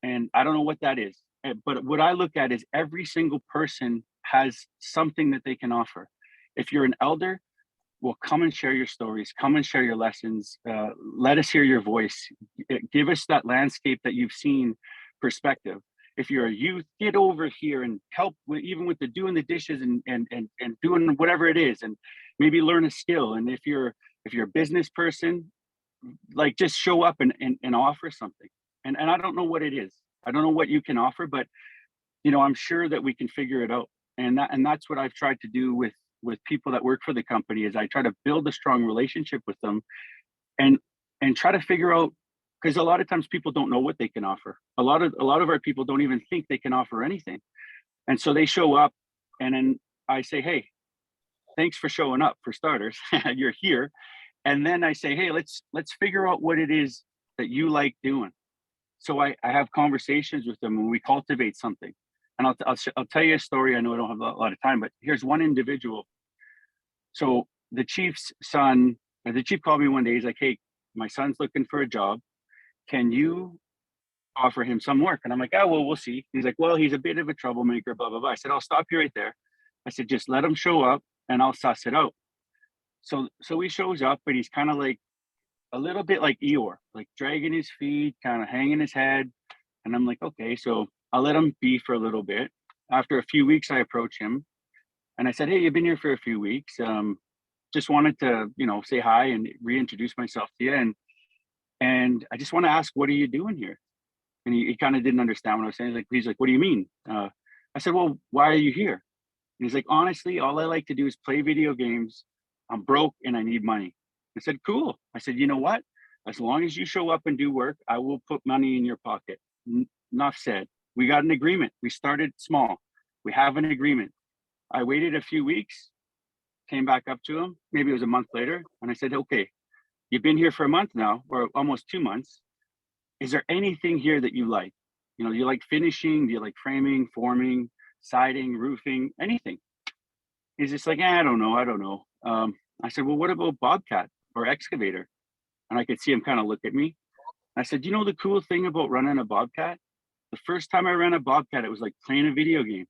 And I don't know what that is. But what I look at is every single person has something that they can offer. If you're an elder, well, come and share your stories, come and share your lessons. Let us hear your voice. Give us that landscape that you've seen perspective. If you're a youth, get over here and help even with doing the dishes and doing whatever it is, and maybe learn a skill. And if you're a business person, like, just show up and offer something. And I don't know what it is. I don't know what you can offer, but I'm sure that we can figure it out. And that's what I've tried to do with people that work for the company, is I try to build a strong relationship with them and try to figure out, because a lot of times people don't know what they can offer. A lot of our people don't even think they can offer anything. And so they show up, and then I say, hey, thanks for showing up, for starters. You're here. And then I say, hey, let's figure out what it is that you like doing. So I have conversations with them, and we cultivate something. And I'll tell you a story. I know I don't have a lot of time, but here's one individual. So the chief's son, or the chief called me one day. He's like, hey, my son's looking for a job. Can you offer him some work? And I'm like, oh, well, we'll see. He's like, well, he's a bit of a troublemaker, blah, blah, blah. I said, I'll stop you right there. I said, just let him show up and I'll suss it out. So he shows up, but he's kind of like a little bit like Eeyore, like dragging his feet, kind of hanging his head. And I'm like, okay, so I'll let him be for a little bit. After a few weeks, I approach him and I said, hey, you've been here for a few weeks. Just wanted to, say hi and reintroduce myself to you. And I just want to ask, what are you doing here? And he kind of didn't understand what I was saying. He's like, what do you mean? I said, well, why are you here? And he's like, honestly, all I like to do is play video games. I'm broke and I need money. I said, cool. I said, you know what? As long as you show up and do work, I will put money in your pocket. Enough said. We got an agreement. We started small. We have an agreement. I waited a few weeks, came back up to him. Maybe it was a month later. And I said, okay, you've been here for a month now, or almost 2 months. Is there anything here that you like? You like finishing? Do you like framing, forming, siding, roofing, anything? He's just like, I don't know. I said, well, what about Bobcat or excavator? And I could see him kind of look at me. I said, the cool thing about running a Bobcat? The first time I ran a Bobcat, it was like playing a video game.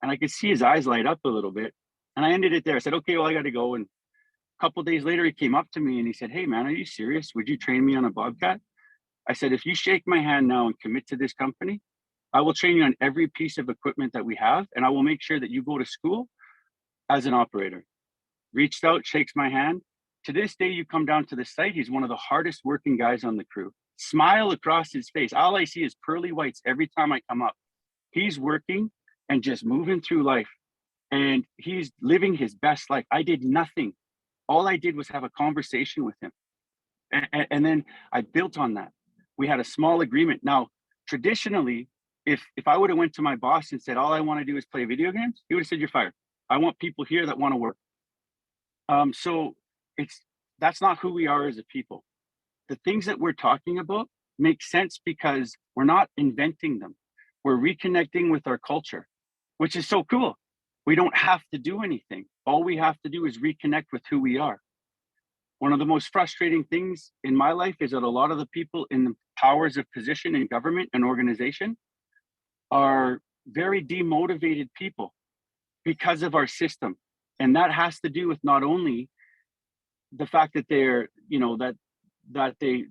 And I could see his eyes light up a little bit. And I ended it there. I said, okay, well, I got to go. And a couple of days later, he came up to me and he said, hey, man, are you serious? Would you train me on a Bobcat? I said, if you shake my hand now and commit to this company, I will train you on every piece of equipment that we have. And I will make sure that you go to school as an operator. Reached out, shakes my hand. To this day, you come down to the site, he's one of the hardest working guys on the crew. Smile across his face. All I see is pearly whites every time I come up. He's working and just moving through life. And he's living his best life. I did nothing. All I did was have a conversation with him. And then I built on that. We had a small agreement. Now, traditionally, if I would have went to my boss and said, all I want to do is play video games, he would have said, you're fired. I want people here that want to work. So that's not who we are as a people. The things that we're talking about make sense because we're not inventing them. We're reconnecting with our culture, which is so cool. We don't have to do anything. All we have to do is reconnect with who we are. One of the most frustrating things in my life is that a lot of the people in the powers of position in government and organization are very demotivated people because of our system. And that has to do with not only the fact that they're, you know, that they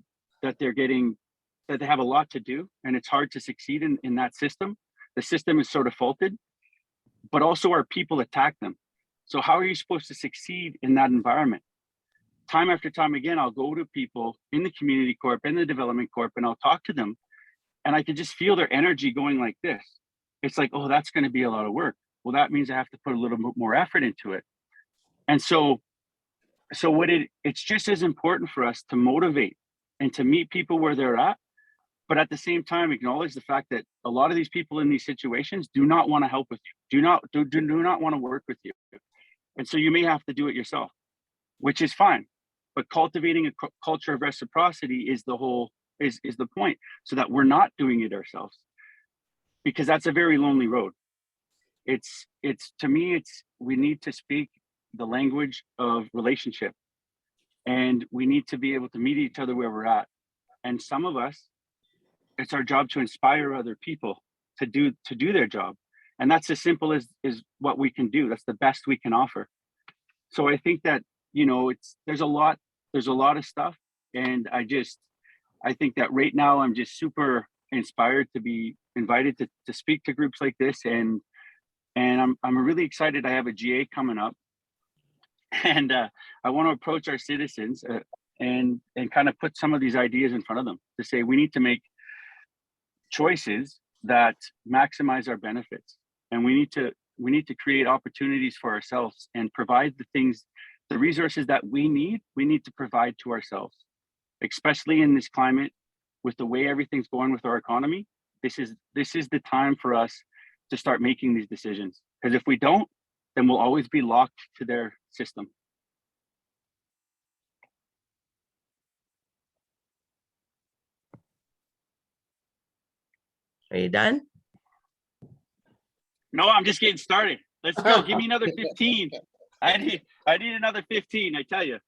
have a lot to do, and it's hard to succeed in that system. The system is sort of faulted, but also our people attack them. So how are you supposed to succeed in that environment? Time after time again, I'll go to people in the community corp, in the development corp, and I'll talk to them, and I could just feel their energy going like this. It's like, oh, that's going to be a lot of work. Well, that means I have to put a little bit more effort into it. And so it's just as important for us to motivate and to meet people where they're at, but at the same time acknowledge the fact that a lot of these people in these situations do not want to help with you, do not want to work with you. And so you may have to do it yourself, which is fine. But cultivating a culture of reciprocity is the point, so that we're not doing it ourselves, because that's a very lonely road. It's to me, we need to speak the language of relationship, and we need to be able to meet each other where we're at. And some of us, it's our job to inspire other people to do their job, and that's as simple as what we can do. That's the best we can offer. So I think that, you know, there's a lot of stuff, and I think that right now I'm just super inspired to be invited to speak to groups like this, and I'm really excited. I have a GA coming up, and I want to approach our citizens and kind of put some of these ideas in front of them to say we need to make choices that maximize our benefits, and we need to create opportunities for ourselves and provide the resources that we need to provide to ourselves, especially in this climate with the way everything's going with our economy. This is the time for us to start making these decisions, because if we don't, then we'll always be locked to their system. Are you done? No, I'm just getting started. Let's go. Give me another 15. I need another 15, I tell you.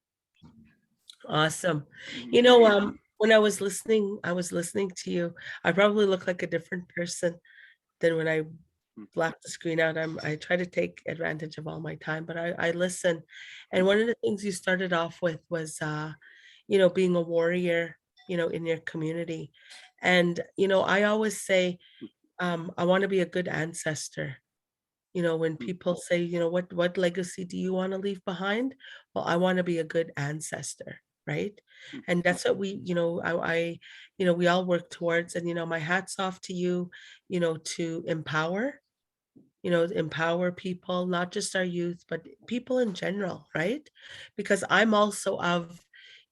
Awesome. You know, when I was listening to you, I probably look like a different person than when I black the screen out. I try to take advantage of all my time, but I listen. And one of the things you started off with was, you know, being a warrior, you know, in your community. And, you know, I always say, I want to be a good ancestor. You know, when people say, you know, what legacy do you want to leave behind? Well, I want to be a good ancestor, right? And that's what we, you know, you know, we all work towards. And, you know, my hat's off to you, you know, to empower people, not just our youth, but people in general, right? Because I'm also of,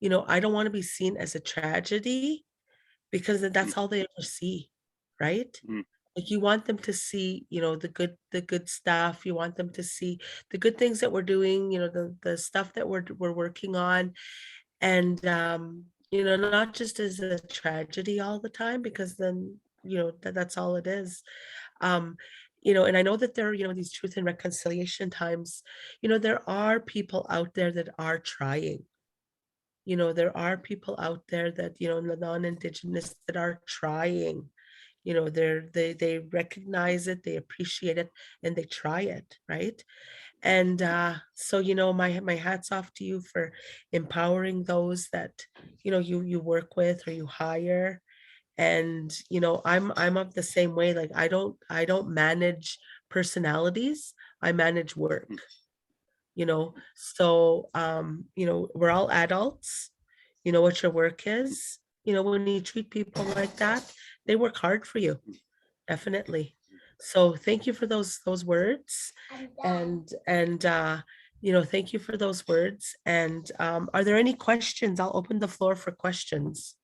you know, I don't want to be seen as a tragedy, because that's all they ever see, right? Like, you want them to see, you know, the good stuff. You want them to see the good things that we're doing, you know, the stuff that we're working on. And you know, not just as a tragedy all the time, because then, you know, that's all it is. You know, and I know that there are, you know, these truth and reconciliation times, you know, there are people out there that are trying. You know, there are people out there that, you know, the non-Indigenous that are trying. You know, they recognize it, they appreciate it, and they try it, right? And so, you know, my hat's off to you for empowering those that, you know, you work with or you hire. And, you know, I'm of the same way. Like, I don't manage personalities, I manage work. You know, so you know, we're all adults. You know what your work is. You know, when you treat people like that, they work hard for you, definitely. So thank you for those words. And you know, thank you for those words. And are there any questions? I'll open the floor for questions.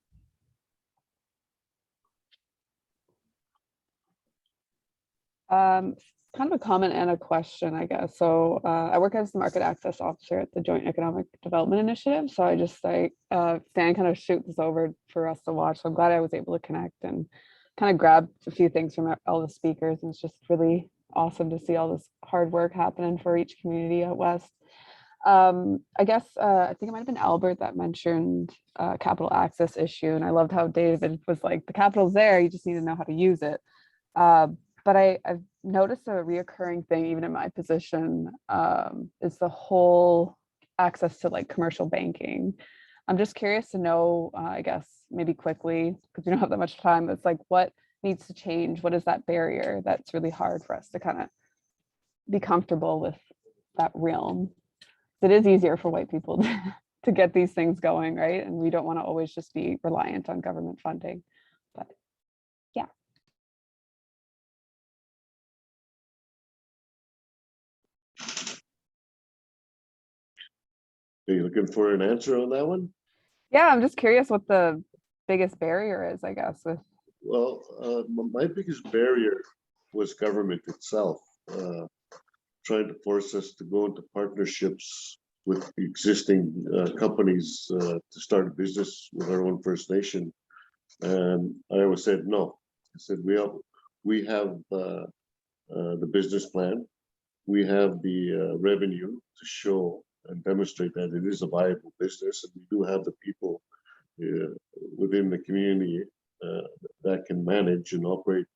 Kind of a comment and a question, I guess. So I work as the market access officer at the Joint Economic Development Initiative. So I just like Stan kind of shoot this over for us to watch. So I'm glad I was able to connect and kind of grab a few things from all the speakers. And it's just really awesome to see all this hard work happening for each community out west. I guess I think it might have been Albert that mentioned capital access issue. And I loved how David was like, the capital's there, you just need to know how to use it. But I've noticed a reoccurring thing, even in my position, is the whole access to like commercial banking. I'm just curious to know, I guess, maybe quickly, because we don't have that much time, it's like, what needs to change? What is that barrier that's really hard for us to kind of be comfortable with that realm? It is easier for white people to get these things going, right? And we don't want to always just be reliant on government funding. But yeah. Are you looking for an answer on that one? Yeah, I'm just curious what the biggest barrier is, I guess. Well, my biggest barrier was government itself, trying to force us to go into partnerships with existing companies to start a business with our own First Nation. And I always said no. I said we have the business plan, we have the revenue to show and demonstrate that it is a viable business, and we do have the people within the community that can manage and operate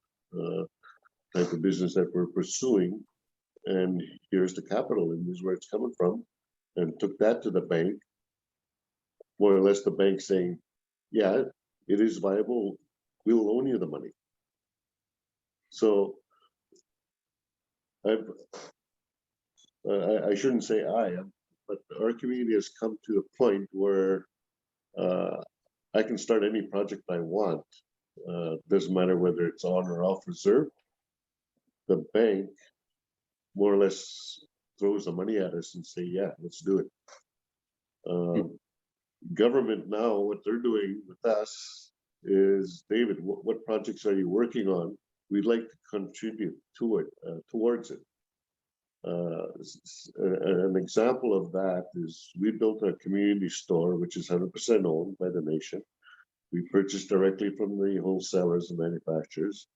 type of business that we're pursuing. And here's the capital, and this is where it's coming from. And took that to the bank, more or less the bank saying, yeah, it is viable, we'll loan you the money. So I shouldn't say but our community has come to a point where I can start any project I want. Doesn't matter whether it's on or off reserve. The bank more or less throws the money at us and say, yeah, let's do it. Government now, what they're doing with us is, David, what projects are you working on? We'd like to contribute to it, towards it. An example of that is we built a community store, which is 100% owned by the nation. We purchased directly from the wholesalers and manufacturers.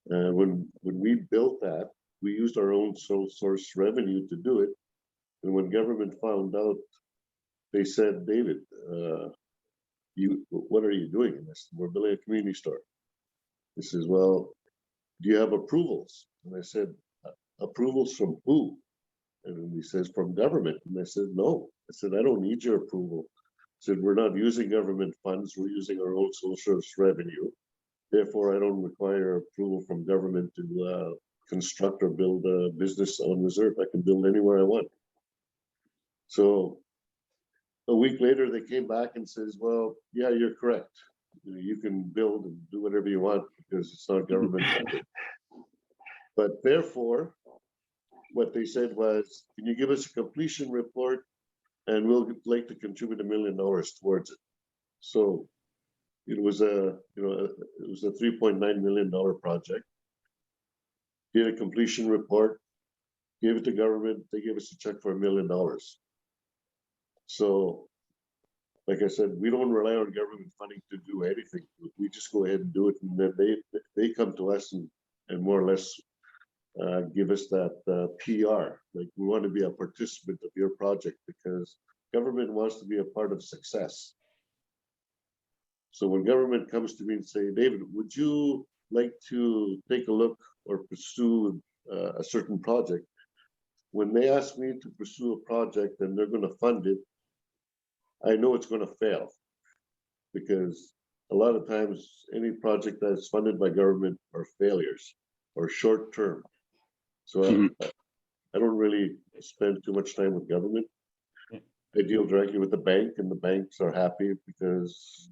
And when we built that, we used our own sole source revenue to do it. And when government found out, they said, David, what are you doing? And I said, we're building a community store. He says, well, do you have approvals? And I said, approvals from who? And he says, from government. And I said, no. I said, I don't need your approval. I said, we're not using government funds, we're using our own sole source revenue. Therefore, I don't require approval from government to construct or build a business on reserve. I can build anywhere I want. So a week later, they came back and says, well, yeah, you're correct. You can build and do whatever you want because it's not government funded. But therefore, what they said was, can you give us a completion report and we'll like to contribute $1 million towards it. So it was a $3.9 million project. Did a completion report, gave it to government, they gave us a check for $1 million. So, like I said, we don't rely on government funding to do anything. We just go ahead and do it, and then they come to us and more or less give us that PR. Like, we want to be a participant of your project because government wants to be a part of success. So when government comes to me and say, David, would you like to take a look or pursue a certain project? When they ask me to pursue a project and they're going to fund it, I know it's going to fail because a lot of times any project that's funded by government are failures or short term. So I don't really spend too much time with government. I deal directly with the bank, and the banks are happy because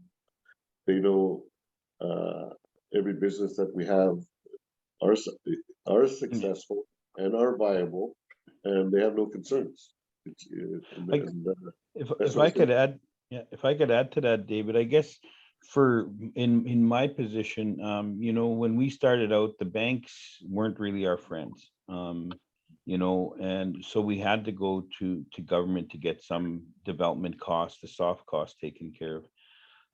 they know every business that we have are successful and are viable, and they have no concerns. If I could add, if I could add to that, David, I guess in my position, when we started out, the banks weren't really our friends. And so we had to go to government to get some development costs, the soft costs taken care of.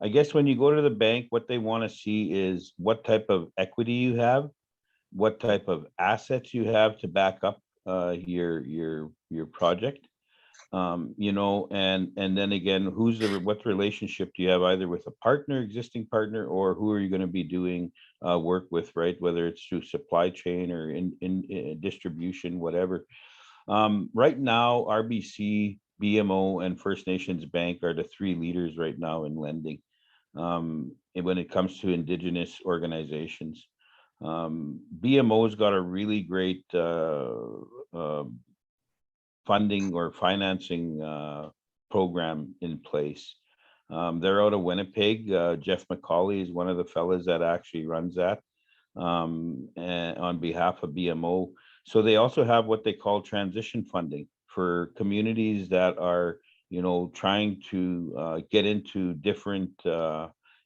I guess when you go to the bank, what they want to see is what type of equity you have, what type of assets you have to back up your project. And then again, what relationship do you have either with a partner, existing partner, or who are you going to be doing work with, right? Whether it's through supply chain or in distribution, whatever. Right now, RBC BMO and First Nations Bank are the three leaders right now in lending. And when it comes to Indigenous organizations, BMO's got a really great funding or financing program in place. They're out of Winnipeg. Jeff McCauley is one of the fellas that actually runs that and on behalf of BMO. So they also have what they call transition funding for communities that are, trying to get into different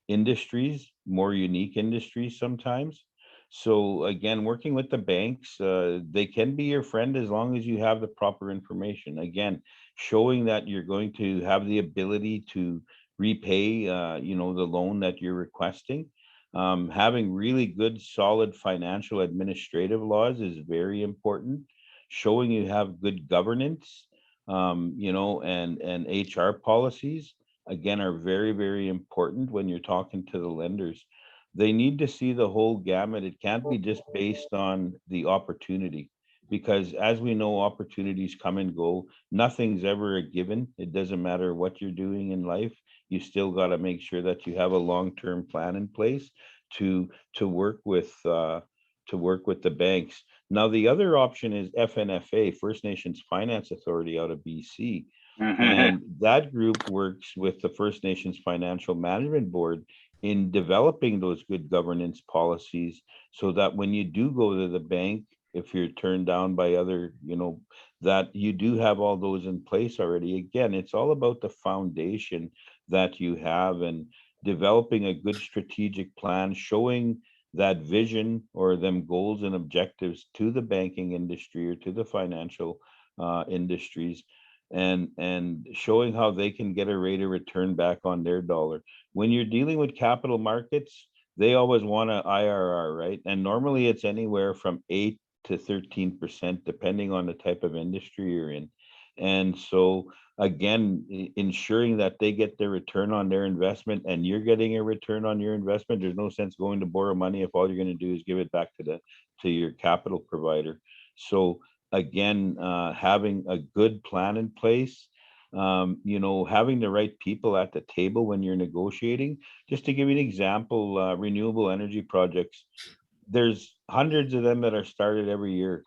industries, more unique industries sometimes. So again, working with the banks, they can be your friend as long as you have the proper information. Again, showing that you're going to have the ability to repay, the loan that you're requesting. Having really good, solid financial administrative laws is very important. Showing you have good governance, and HR policies, again, are very, very important when you're talking to the lenders. They need to see the whole gamut. It can't be just based on the opportunity, because as we know, opportunities come and go. Nothing's ever a given. It doesn't matter what you're doing in life. You still got to make sure that you have a long-term plan in place to work with the banks. Now, the other option is FNFA, First Nations Finance Authority out of BC. And that group works with the First Nations Financial Management Board in developing those good governance policies, so that when you do go to the bank, if you're turned down by other, that you do have all those in place already. Again, it's all about the foundation that you have and developing a good strategic plan, showing that vision or them goals and objectives to the banking industry or to the financial industries, and showing how they can get a rate of return back on their dollar. When you're dealing with capital markets, they always want an IRR, right? And normally it's anywhere from 8 to 13%, depending on the type of industry you're in. And so again, ensuring that they get their return on their investment and you're getting a return on your investment. There's no sense going to borrow money if all you're going to do is give it back to your capital provider. So again, having a good plan in place, having the right people at the table when you're negotiating. Just to give you an example, renewable energy projects, there's hundreds of them that are started every year,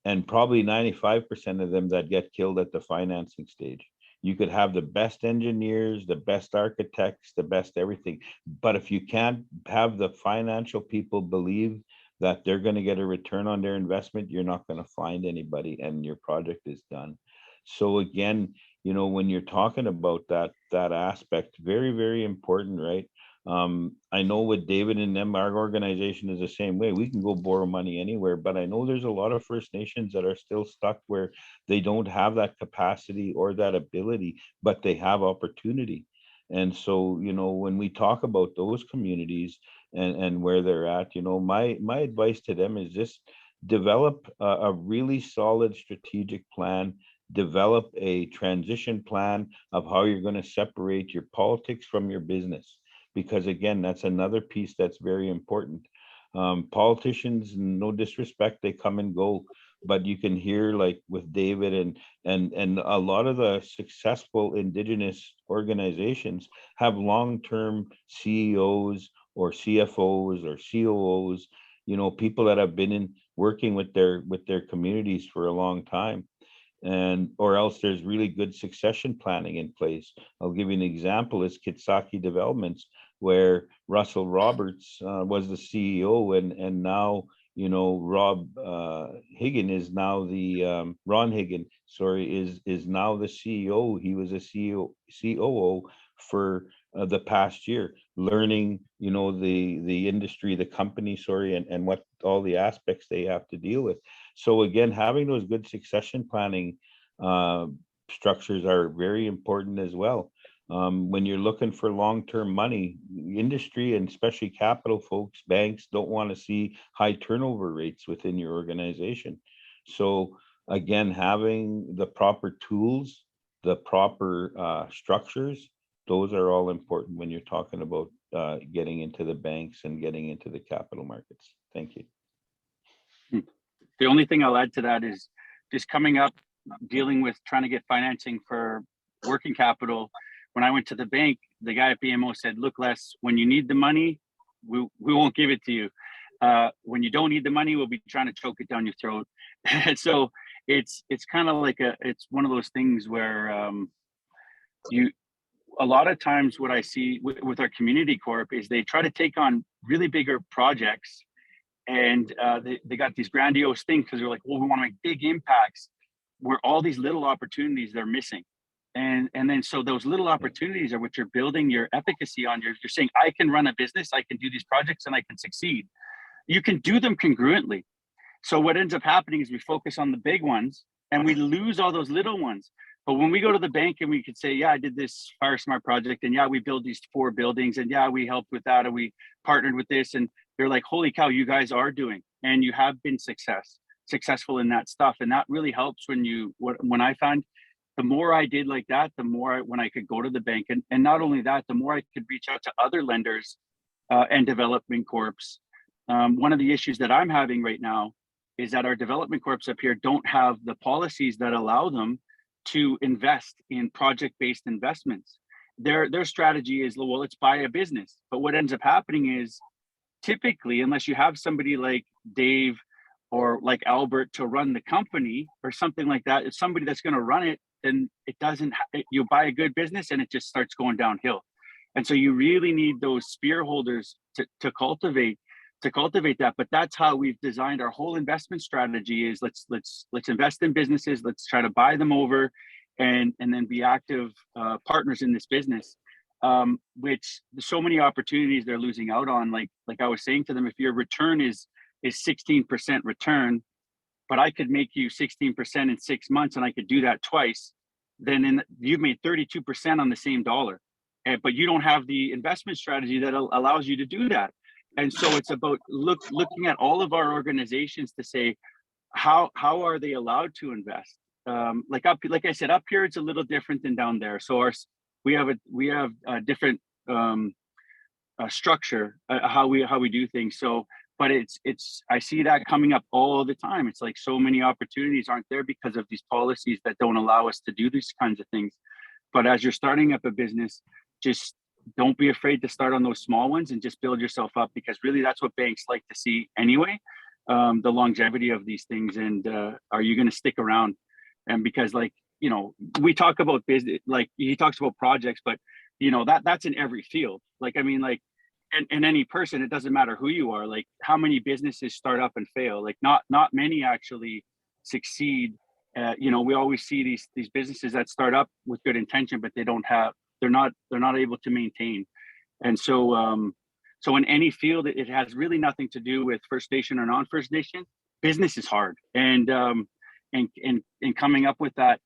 and probably 95% of them that get killed at the financing stage. You could have the best engineers, the best architects, the best everything. But if you can't have the financial people believe that they're going to get a return on their investment, you're not going to find anybody and your project is done. So again, when you're talking about that aspect, very, very important, right? I know with David and them, our organization is the same way. We can go borrow money anywhere, but I know there's a lot of First Nations that are still stuck where they don't have that capacity or that ability, but they have opportunity. And so, when we talk about those communities and where they're at, my advice to them is just develop a really solid strategic plan, develop a transition plan of how you're going to separate your politics from your business. Because again, that's another piece that's very important. Politicians, no disrespect, they come and go, but you can hear, like with David and a lot of the successful Indigenous organizations have long-term CEOs or CFOs or COOs, people that have been working with their communities for a long time. Or else there's really good succession planning in place. I'll give you an example, is Kitsaki Developments, where Russell Roberts was the CEO, and now Rob Higgin is now the Ron Higgin, sorry, is now the CEO. He was a COO for the past year, learning the industry, the company, sorry, and what all the aspects they have to deal with. So again, having those good succession planning structures are very important as well. When you're looking for long-term money, industry and especially capital folks, banks don't want to see high turnover rates within your organization. So again, having the proper tools, the proper structures, those are all important when you're talking about getting into the banks and getting into the capital markets. Thank you. The only thing I'll add to that is just coming up dealing with trying to get financing for working capital. When I went to the bank, the guy at BMO said, look, Les, when you need the money, we won't give it to you. When you don't need the money, we'll be trying to choke it down your throat. So it's kind of like it's one of those things where a lot of times what I see with our community corp is they try to take on really bigger projects, and they got these grandiose things because they're like, well, we want to make big impacts, where all these little opportunities they're missing. And then so those little opportunities are what you're building your efficacy on. You're saying, I can run a business, I can do these projects, and I can succeed. You can do them congruently. So what ends up happening is we focus on the big ones and we lose all those little ones. But when we go to the bank and we could say, yeah, I did this Fire Smart project, and yeah, we built these 4 buildings, and yeah, we helped with that, and we partnered with this, and they're like, holy cow, you guys are doing, and you have been successful in that stuff. And that really helps when I found the more I did like that, the more when I could go to the bank, and not only that, the more I could reach out to other lenders and development corps. One of the issues that I'm having right now is that our development corps up here don't have the policies that allow them to invest in project-based investments. Their strategy is, well, let's buy a business. But what ends up happening is, typically, unless you have somebody like Dave or like Albert to run the company or something like that, it's somebody that's going to run it, then it doesn't, you buy a good business and it just starts going downhill. And so you really need those spear holders to cultivate that. But that's how we've designed our whole investment strategy is let's invest in businesses, let's try to buy them over and then be active partners in this business, which so many opportunities they're losing out on. Like I was saying to them, if your return is 16% return, but I could make you 16% in 6 months and I could do that twice, then you've made 32% on the same dollar. But you don't have the investment strategy that allows you to do that. And so it's about looking at all of our organizations to say, how are they allowed to invest? Like I said, up here, it's a little different than down there. So we have a different structure, how we do things. So, but I see that coming up all the time. It's like so many opportunities aren't there because of these policies that don't allow us to do these kinds of things. But as you're starting up a business, just don't be afraid to start on those small ones and just build yourself up, because really that's what banks like to see anyway, the longevity of these things. And are you going to stick around? And because, like, you know, we talk about business, like he talks about projects, but you know, that's in every field. Like, I mean, like, and any person, it doesn't matter who you are, like how many businesses start up and fail, like not many actually succeed. You know, we always see these businesses that start up with good intention, but they're not able to maintain. And so so in any field, it has really nothing to do with First Nation or non-First Nation. Business is hard, and coming up with that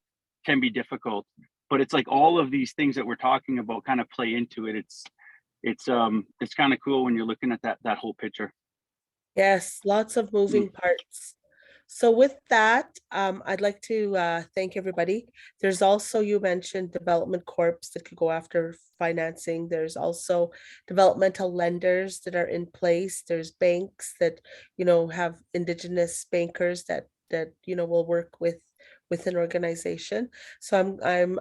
can be difficult. But it's like all of these things that we're talking about kind of play into it. It's kind of cool when you're looking at that whole picture. Yes, lots of moving parts. So with that, I'd like to thank everybody. There's also, you mentioned development corps that could go after financing. There's also developmental lenders that are in place. There's banks that, you know, have Indigenous bankers that you know, will work with an organization. So I'm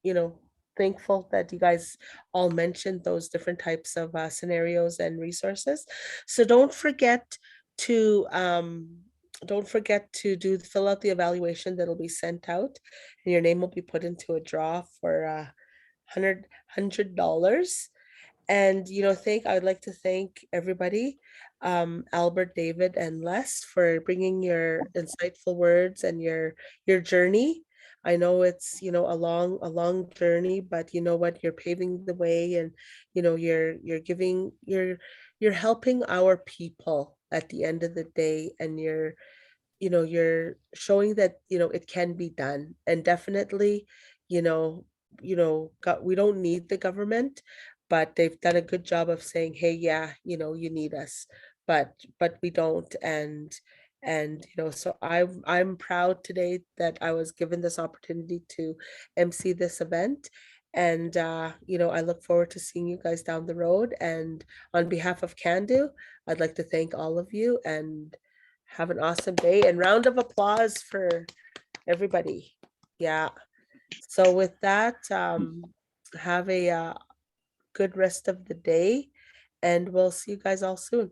you know, thankful that you guys all mentioned those different types of scenarios and resources. So don't forget to fill out the evaluation that'll be sent out, and your name will be put into a draw for $100. And you know, I would like to thank everybody, Albert, David, and Les, for bringing your insightful words and your journey. I know it's, you know, a long journey, but you know what, you're paving the way, and you know, you're helping our people at the end of the day, and you're showing that, you know, it can be done. And definitely, you know, we don't need the government, but they've done a good job of saying, hey, yeah, you know, you need us, but we don't. And you know, so I'm proud today that I was given this opportunity to MC this event. And you know, I look forward to seeing you guys down the road. And on behalf of Cando, I'd like to thank all of you, and have an awesome day. And round of applause for everybody. Yeah. So with that, have a good rest of the day, and we'll see you guys all soon.